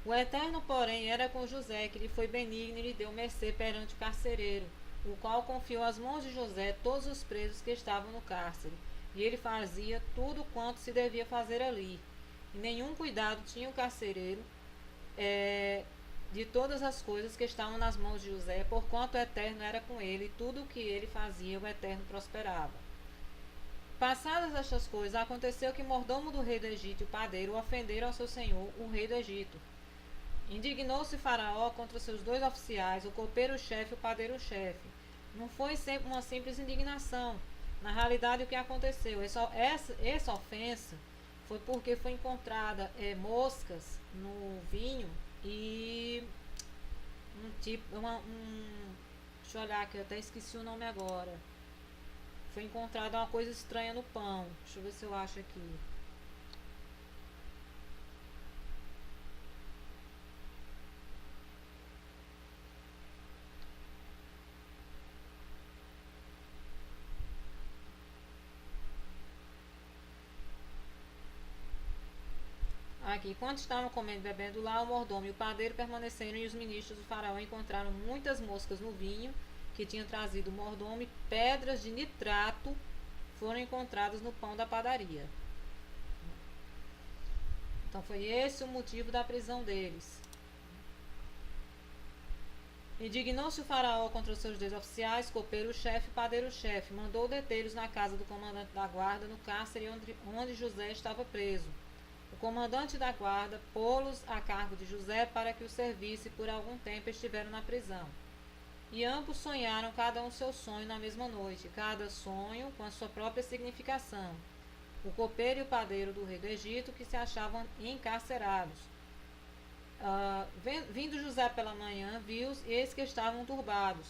O Eterno, porém, era com José, que lhe foi benigno e lhe deu mercê perante o carcereiro, o qual confiou às mãos de José todos os presos que estavam no cárcere, e ele fazia tudo quanto se devia fazer ali. E nenhum cuidado tinha o carcereiro de todas as coisas que estavam nas mãos de José, porquanto o Eterno era com ele, e tudo o que ele fazia, o Eterno prosperava. Passadas estas coisas, aconteceu que o mordomo do rei do Egito e o padeiro ofenderam ao seu senhor, o rei do Egito. Indignou-se Faraó contra seus 2 oficiais, o copeiro-chefe e o padeiro-chefe. Não foi sempre uma simples indignação. Na realidade, o que aconteceu? Essa ofensa foi porque foi encontrada moscas no vinho e deixa eu olhar aqui, eu até esqueci o nome agora. Foi encontrada uma coisa estranha no pão. Deixa eu ver se eu acho aqui. Aqui, quando estavam comendo e bebendo lá, o mordomo e o padeiro permaneceram, e os ministros do faraó encontraram muitas moscas no vinho que tinha trazido o mordomo, e pedras de nitrato foram encontradas no pão da padaria. Então foi esse o motivo da prisão deles. Indignou-se o faraó contra os seus 2 oficiais, copeiro-chefe e padeiro-chefe, mandou detê-los na casa do comandante da guarda, no cárcere onde José estava preso. O comandante da guarda pô-los a cargo de José para que o servisse, e por algum tempo estiveram na prisão. E ambos sonharam cada um seu sonho na mesma noite, cada sonho com a sua própria significação. O copeiro e o padeiro do rei do Egito, que se achavam encarcerados. Vindo José pela manhã, viu-os, e eis que estavam turbados.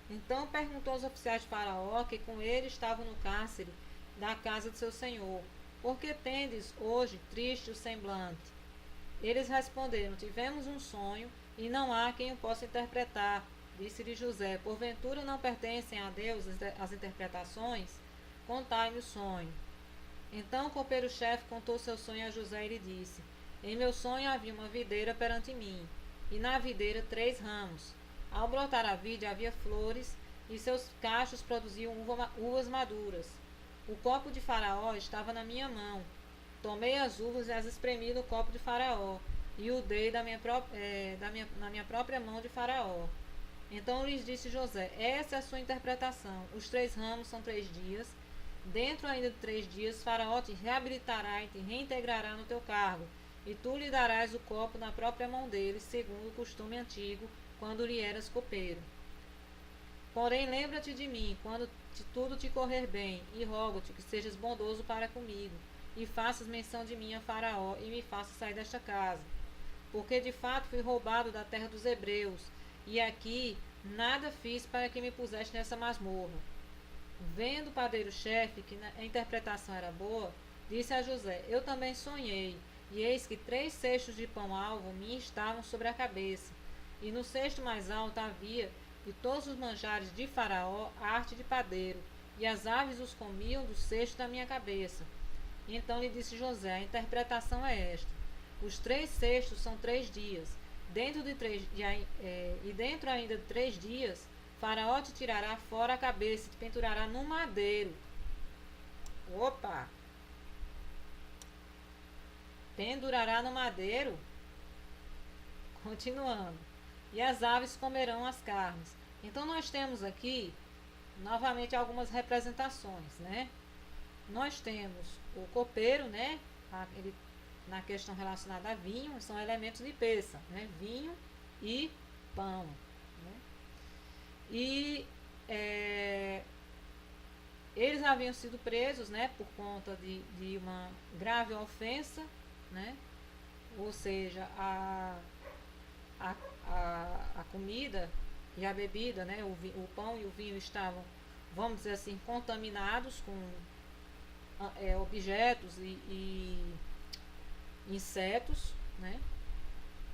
Então perguntou aos oficiais de Faraó, que com ele estavam no cárcere da casa de seu senhor: por que tendes hoje triste o semblante? Eles responderam: tivemos um sonho, e não há quem o possa interpretar. Disse-lhe José: porventura não pertencem a Deus as interpretações? Contai-me o sonho. Então o copeiro-chefe contou seu sonho a José e lhe disse: em meu sonho havia uma videira perante mim, e na videira 3 ramos. Ao brotar a vide havia flores, e seus cachos produziam uvas maduras. O copo de Faraó estava na minha mão. Tomei as uvas e as espremi no copo de Faraó, e o dei na minha própria mão de Faraó. Então lhes disse José: essa é a sua interpretação. Os 3 ramos são 3 dias. Dentro ainda de 3 dias, Faraó te reabilitará e te reintegrará no teu cargo, e tu lhe darás o copo na própria mão dele, segundo o costume antigo, quando lhe eras copeiro. Porém, lembra-te de mim, quando tudo te correr bem, e rogo-te que sejas bondoso para comigo, e faças menção de mim a Faraó, e me faças sair desta casa. Porque de fato fui roubado da terra dos hebreus, e aqui nada fiz para que me puseste nessa masmorra. Vendo o padeiro-chefe que a interpretação era boa, disse a José: eu também sonhei, e eis que 3 cestos de pão-alvo me estavam sobre a cabeça, e no cesto mais alto havia de todos os manjares de Faraó arte de padeiro, e as aves os comiam do cesto da minha cabeça. E então lhe disse José: a interpretação é esta: os 3 cestos são 3 dias. Dentro ainda de 3 dias, Faraó te tirará fora a cabeça e te pendurará no madeiro. Opa! Pendurará no madeiro. Continuando. E as aves comerão as carnes. Então nós temos aqui novamente algumas representações, né? nós temos o copeiro, né? Ele, na questão relacionada a vinho, são elementos de peça, né? Vinho e pão, né? E eles haviam sido presos, né? Por conta de uma grave ofensa, né? Ou seja, a comida e a bebida, né? O pão e o vinho estavam, vamos dizer assim, contaminados com objetos e insetos, né?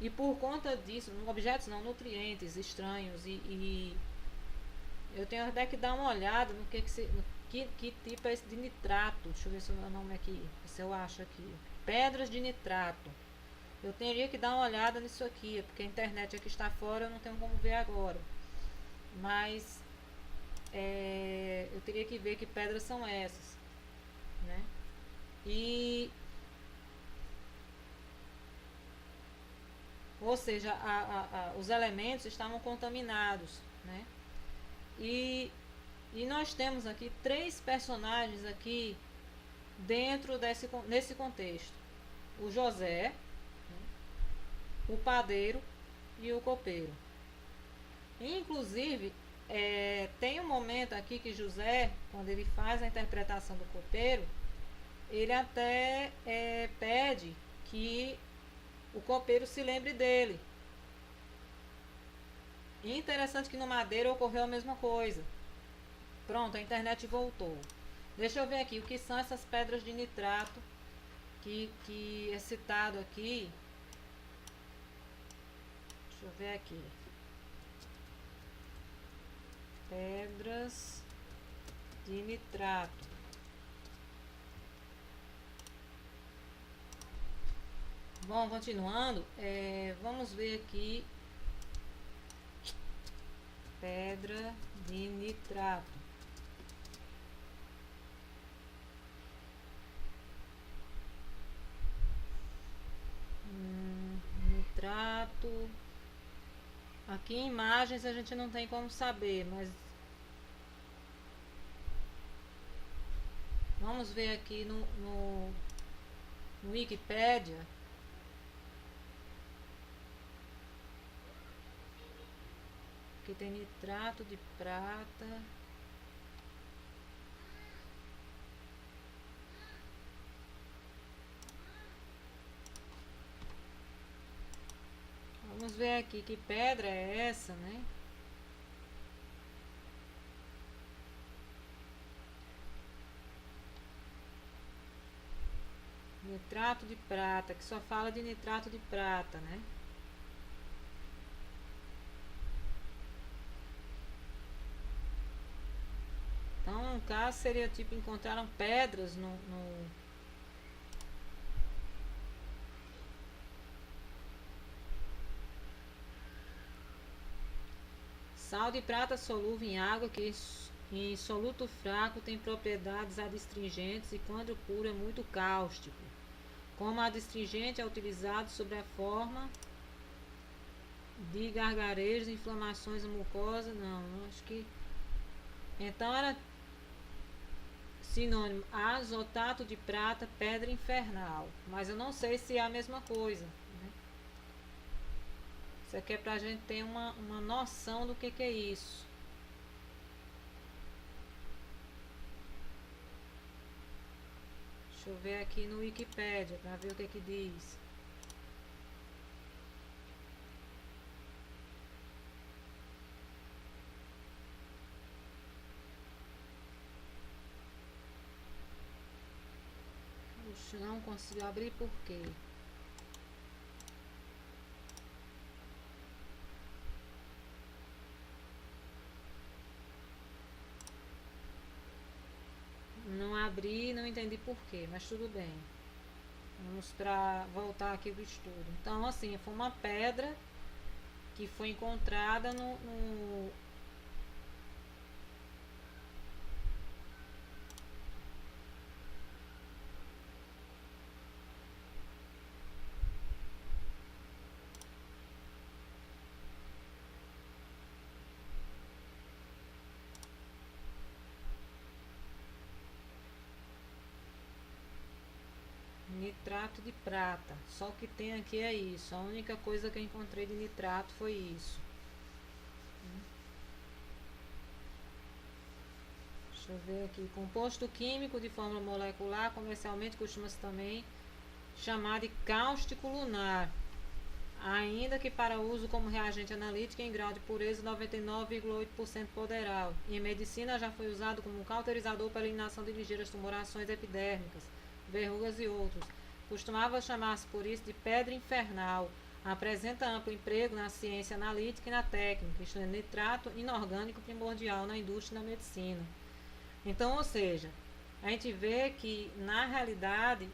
E por conta disso, objetos não, nutrientes estranhos e eu tenho até que dar uma olhada no que tipo é esse de nitrato. Deixa eu ver se o meu nome aqui, se eu acho aqui. Pedras de nitrato. Eu teria que dar uma olhada nisso aqui, porque a internet aqui está fora, eu não tenho como ver agora. Mas eu teria que ver que pedras são essas, né? E ou seja, os elementos estavam contaminados, né? E nós temos aqui 3 personagens aqui dentro nesse contexto: o José, né? O padeiro e o copeiro. Inclusive, tem um momento aqui que José, quando ele faz a interpretação do copeiro, ele até pede que o copeiro se lembre dele. E interessante que no Madeira ocorreu a mesma coisa. Pronto, a internet voltou. Deixa eu ver aqui o que são essas pedras de nitrato que é citado aqui. Deixa eu ver aqui. Pedras de nitrato. Bom, continuando, vamos ver aqui. Pedra de nitrato. Nitrato. Aqui em imagens a gente não tem como saber, mas vamos ver aqui no Wikipédia. Aqui tem nitrato de prata. Vamos ver aqui que pedra é essa, né? Nitrato de prata, que só fala de nitrato de prata, né? Então, no caso, seria tipo, encontraram pedras no sal de prata solúvel em água que em soluto fraco tem propriedades adstringentes e quando puro é muito cáustico. Como adstringente é utilizado sob a forma de gargarejos, inflamações na mucosa, não, acho que então era sinônimo azotato de prata, pedra infernal, mas eu não sei se é a mesma coisa, né? Isso aqui é pra gente ter uma noção do que é isso. Deixa eu ver aqui no Wikipédia para ver o que diz. Puxa, não consigo abrir por quê? Não abri, não entendi por quê, mas tudo bem. Vamos para voltar aqui pro estudo. Então, assim, foi uma pedra que foi encontrada no nitrato de prata. Só o que tem aqui é isso. A única coisa que eu encontrei de nitrato foi isso. Deixa eu ver aqui. Composto químico de fórmula molecular, comercialmente costuma-se também chamar de cáustico lunar, ainda que para uso como reagente analítico em grau de pureza 99,8% poderal. E em medicina já foi usado como cauterizador para eliminação de ligeiras tumorações epidérmicas, verrugas e outros. Costumava chamar-se por isso de pedra infernal. Apresenta amplo emprego na ciência analítica e na técnica, isto é, nitrato inorgânico primordial na indústria e na medicina. Então, ou seja, a gente vê que, na realidade,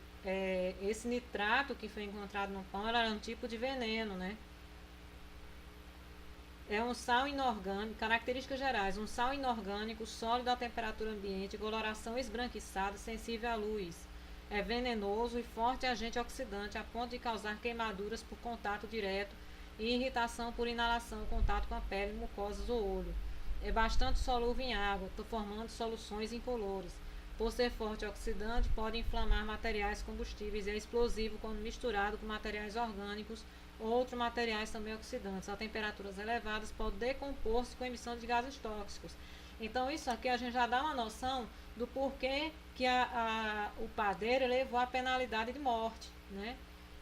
esse nitrato que foi encontrado no pão era um tipo de veneno, né? É um sal inorgânico, características gerais, um sal inorgânico, sólido à temperatura ambiente, coloração esbranquiçada, sensível à luz. É venenoso e forte agente oxidante, a ponto de causar queimaduras por contato direto e irritação por inalação, contato com a pele, mucosas ou olho. É bastante solúvel em água, formando soluções incolores. Por ser forte oxidante, pode inflamar materiais combustíveis e é explosivo quando misturado com materiais orgânicos ou outros materiais também oxidantes. A temperaturas elevadas pode decompor-se com emissão de gases tóxicos. Então, isso aqui a gente já dá uma noção do porquê que o padeiro levou a penalidade de morte, né?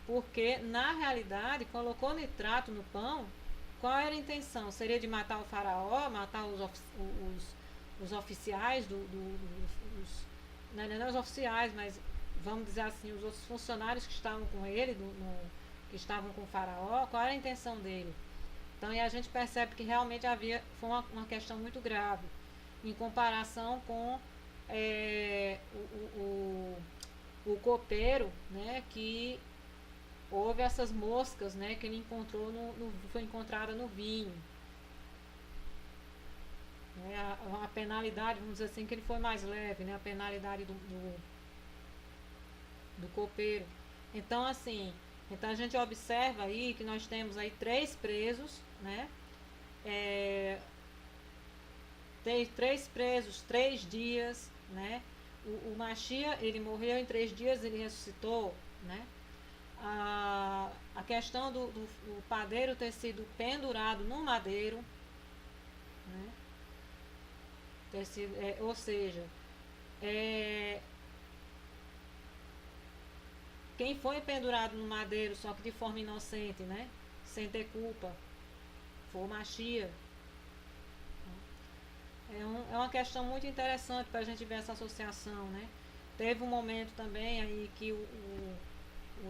Porque, na realidade, colocou nitrato no pão. Qual era a intenção? Seria de matar o faraó, matar os oficiais não os oficiais, mas vamos dizer assim, os outros funcionários que estavam com ele, que estavam com o faraó. Qual era a intenção dele? Então, e a gente percebe que realmente foi uma questão muito grave em comparação com o copeiro, né, que houve essas moscas, né, que ele encontrou foi encontrada no vinho. A penalidade, vamos dizer assim, que ele foi mais leve, né, a penalidade do copeiro. Então, assim, então a gente observa aí que nós temos aí 3 presos, né, tem 3 presos, 3 dias, né, o Machia, ele morreu em 3 dias, ele ressuscitou, né. A questão do padeiro ter sido pendurado no madeiro, né? Ou seja, quem foi pendurado no madeiro, só que de forma inocente, né? Sem ter culpa, foi o Machia. É uma questão muito interessante para a gente ver essa associação, né? Teve um momento também aí que o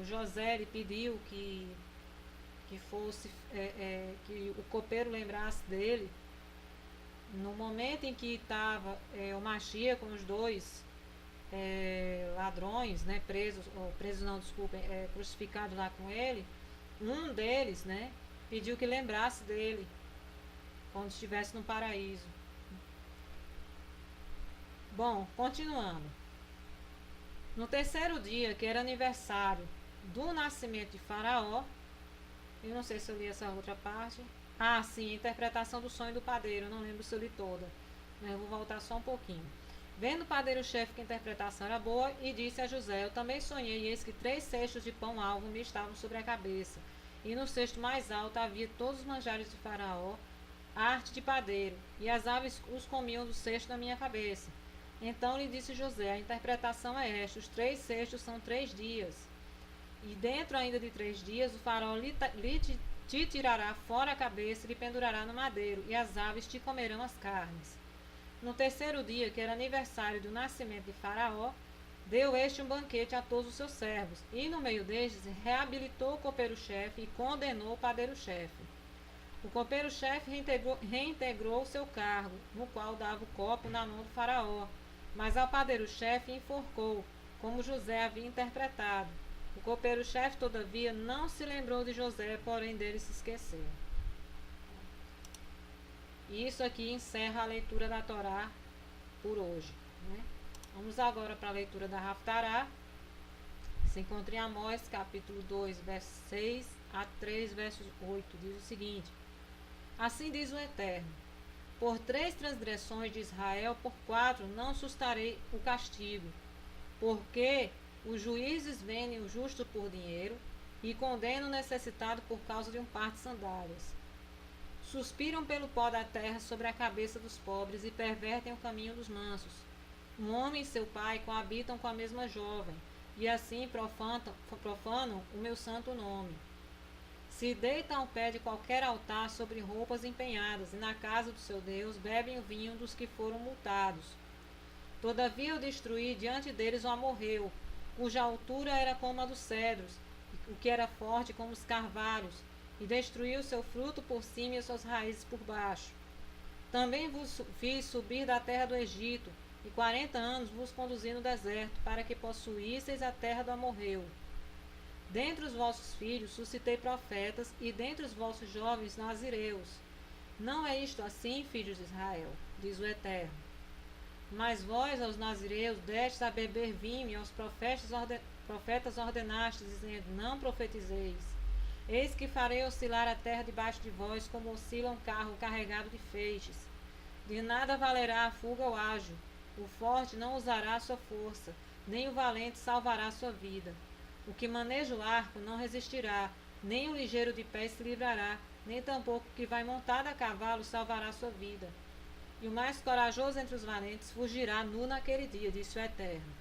José ele pediu que fosse que o copeiro lembrasse dele no momento em que estava o Machia com os 2 ladrões, né, crucificados lá com ele. Um deles, né, pediu que lembrasse dele quando estivesse no paraíso. Bom, continuando. No 3º dia, que era aniversário do nascimento de Faraó, eu não sei se eu li essa outra parte. Ah, sim, interpretação do sonho do padeiro, eu não lembro se eu li toda, mas eu vou voltar só um pouquinho. Vendo o padeiro-chefe que a interpretação era boa, e disse a José: eu também sonhei, e eis que 3 cestos de pão alvo me estavam sobre a cabeça, e no cesto mais alto havia todos os manjares de Faraó, arte de padeiro, e as aves os comiam do cesto da minha cabeça. Então lhe disse José: a interpretação é esta, os 3 cestos são 3 dias. E dentro ainda de 3 dias, o faraó te tirará fora a cabeça e lhe pendurará no madeiro, e as aves te comerão as carnes. No 3º dia, que era aniversário do nascimento de Faraó, deu este um banquete a todos os seus servos, e no meio destes reabilitou o copeiro-chefe e condenou o padeiro-chefe. O copeiro-chefe reintegrou o seu cargo, no qual dava o copo na mão do faraó, mas ao padeiro-chefe enforcou, como José havia interpretado. O copeiro-chefe, todavia, não se lembrou de José, porém dele se esqueceu. E isso aqui encerra a leitura da Torá por hoje, né? Vamos agora para a leitura da Haftará. Se encontra em Amós, capítulo 2, versos 6 a 3, versos 8. Diz o seguinte: assim diz o Eterno: por 3 transgressões de Israel, por 4 não sustarei o castigo, porque Os juízes vendem o justo por dinheiro e condenam o necessitado por causa de um par de sandálias. Suspiram pelo pó da terra sobre a cabeça dos pobres e pervertem o caminho dos mansos. Um homem e seu pai coabitam com a mesma jovem, e assim profanam o meu santo nome. Se deitam ao pé de qualquer altar sobre roupas empenhadas, e na casa do seu Deus bebem o vinho dos que foram multados. Todavia eu destruí diante deles o amorreu, cuja altura era como a dos cedros, o que era forte como os carvalhos, e destruí o seu fruto por cima e as suas raízes por baixo. Também vos fiz subir da terra do Egito, e 40 anos vos conduzi no deserto, para que possuísseis a terra do amorreu. Dentre os vossos filhos suscitei profetas, e dentre os vossos jovens nazireus. Não é isto assim, filhos de Israel, diz o Eterno. Mas vós, aos nazireus, destes a beber vinho, e aos profetas ordenastes, dizendo, não profetizeis. Eis que farei oscilar a terra debaixo de vós, como oscila um carro carregado de feixes. De nada valerá a fuga ao ágil. O forte não usará a sua força, nem o valente salvará a sua vida. O que maneja o arco não resistirá, nem o ligeiro de pé se livrará, nem tampouco o que vai montado a cavalo salvará a sua vida. E o mais corajoso entre os valentes fugirá nu naquele dia, disse o Eterno.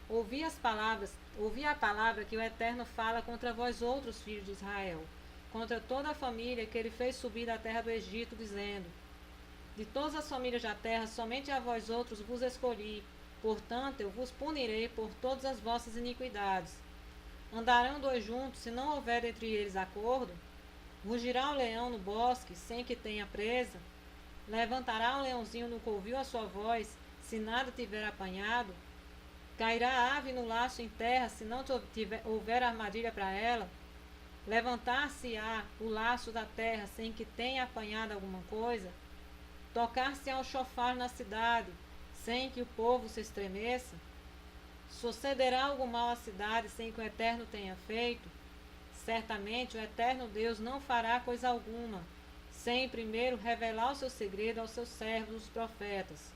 Ouvi a palavra que o Eterno fala contra vós outros, filhos de Israel, contra toda a família que ele fez subir da terra do Egito, dizendo, de todas as famílias da terra, somente a vós outros vos escolhi, portanto eu vos punirei por todas as vossas iniquidades. Andarão dois juntos, se não houver entre eles acordo? Rugirá o leão no bosque, sem que tenha presa? Levantará o leãozinho no covil a sua voz, se nada tiver apanhado? Cairá a ave no laço em terra, se não houver armadilha para ela? Levantar-se-á o laço da terra, sem que tenha apanhado alguma coisa? Tocar-se-á o chofar na cidade, sem que o povo se estremeça? Sucederá algum mal à cidade, sem que o Eterno tenha feito? Certamente o Eterno Deus não fará coisa alguma, sem primeiro revelar o seu segredo aos seus servos, os profetas.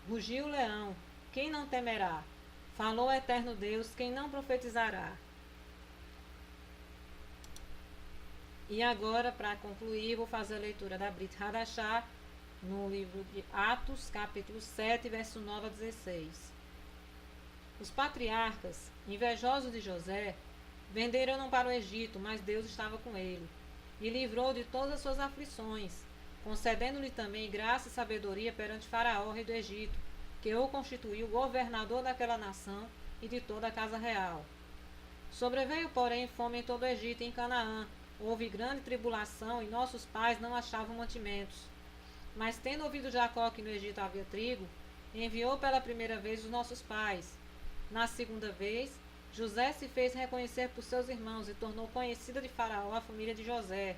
Rugiu o leão, quem não temerá? Falou o Eterno Deus, quem não profetizará? E agora, para concluir, vou fazer a leitura da Brit Hadashah, no livro de Atos, capítulo 7, verso 9 a 16. Os patriarcas, invejosos de José, venderam-no para o Egito, mas Deus estava com ele, e livrou de todas as suas aflições, concedendo-lhe também graça e sabedoria perante Faraó, rei do Egito, que o constituiu governador daquela nação e de toda a casa real. Sobreveio, porém, fome em todo o Egito e em Canaã. Houve grande tribulação, e nossos pais não achavam mantimentos. Mas, tendo ouvido Jacó que no Egito havia trigo, enviou pela primeira vez os nossos pais. Na segunda vez, José se fez reconhecer por seus irmãos e tornou conhecida de Faraó a família de José.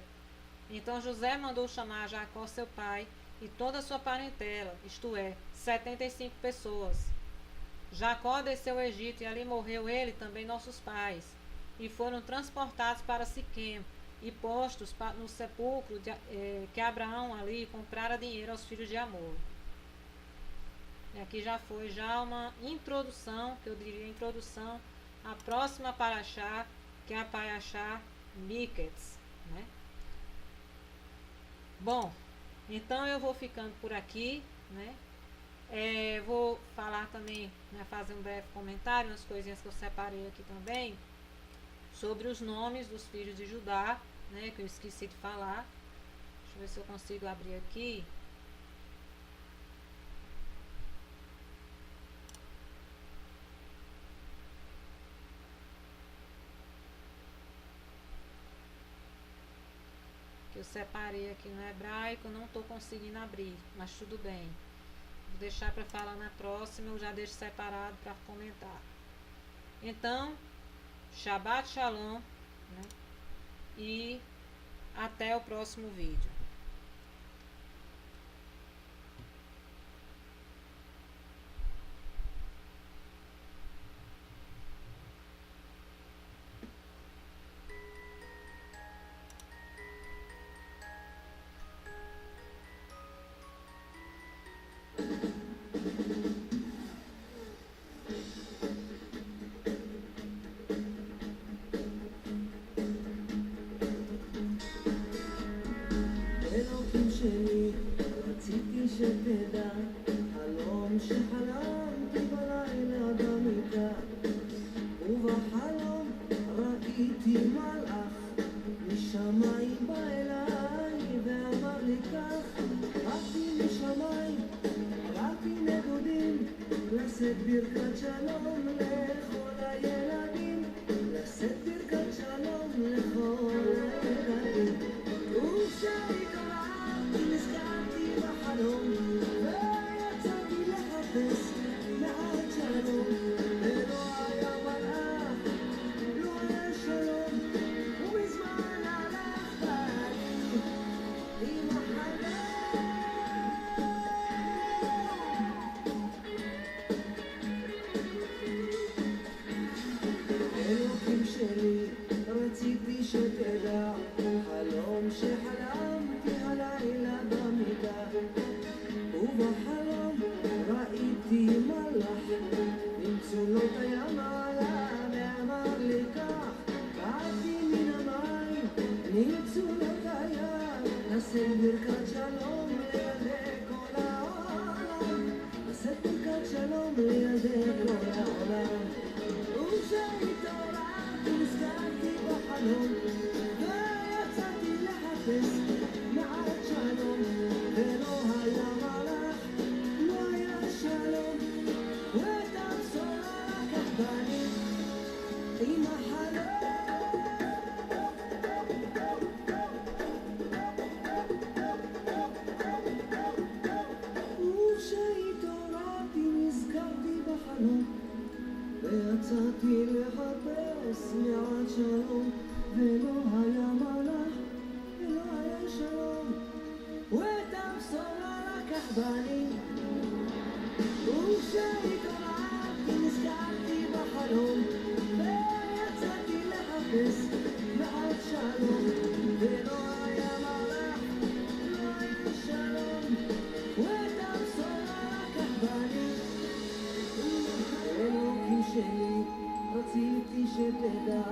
Então José mandou chamar Jacó seu pai e toda a sua parentela, isto é, 75 pessoas. Jacó desceu ao Egito e ali morreu ele também nossos pais, e foram transportados para Siquém e postos no sepulcro que Abraão ali comprara dinheiro aos filhos de Amor. E aqui já foi uma introdução, que eu diria introdução à próxima paraxá, que é a paraxá Miketz, né? Bom, então eu vou ficando por aqui, né? Vou falar também, né, fazer um breve comentário, umas coisinhas que eu separei aqui também, sobre os nomes dos filhos de Judá, né, que eu esqueci de falar. Deixa eu ver se eu consigo abrir aqui. Que eu separei aqui no hebraico, não estou conseguindo abrir, mas tudo bem. Vou deixar para falar na próxima, eu já deixo separado para comentar. Então, Shabbat Shalom, né? E até o próximo vídeo. שתדע, חלום שחלמתי בלילה במיטה, ובחלום ראיתי מלאך משמיים בא אליי ואמר לי כך, באתי משמיים, עברתי נדודים, לשאת ברכת שלום לכל הילדים, לשאת ברכת שלום לכל הילדים. וכשהתעוררתי נזכרתי בחלום, ויצאתי לחפש מעט שלום, ולא היה מלאך, לא היה שלום, ומזמן הלך בעלי עם החלום. אלוקים שלי, רציתי שתדע, חלום שחלמתי הלילה במיטה, ובחלום ראיתי מלאך במצולות הים עלה ואמר לי כך, באתי מן המים ממצולות הים, לשאת ברכת שלום לידי כל העולם, לשאת ברכת שלום לידי כל העולם. וכשהתעוררתי נזכרתי בחלום, ויצאתי לחפש מעט שלום, ולא היה מלאך, לא היה שלום, ואת הבשורה לקח בני עם החלום. וכשהתעוררתי נזכרתי בחלום, ויצאתי לחפש מעט שלום, ולא היה מלאך, ולא היה שלום, ואת הבשורה לקח בני. וכשהתעוררתי נזכרתי בחלום, ויצאתי לחפש מעט שלום, ולא היה מלאך, לא היה שלום, ואת הבשורה לקח בני. אלוקים שלי, רציתי שתדע,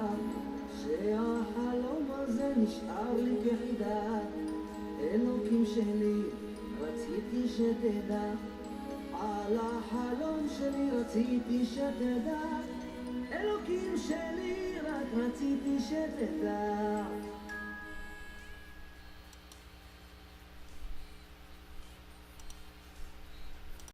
שהחלום הזה נשאר לי כחידה. אלוקים שלי, רציתי שתדע, על החלום שלי רציתי שתדע. אלוקים שלי, רק רציתי שתדע.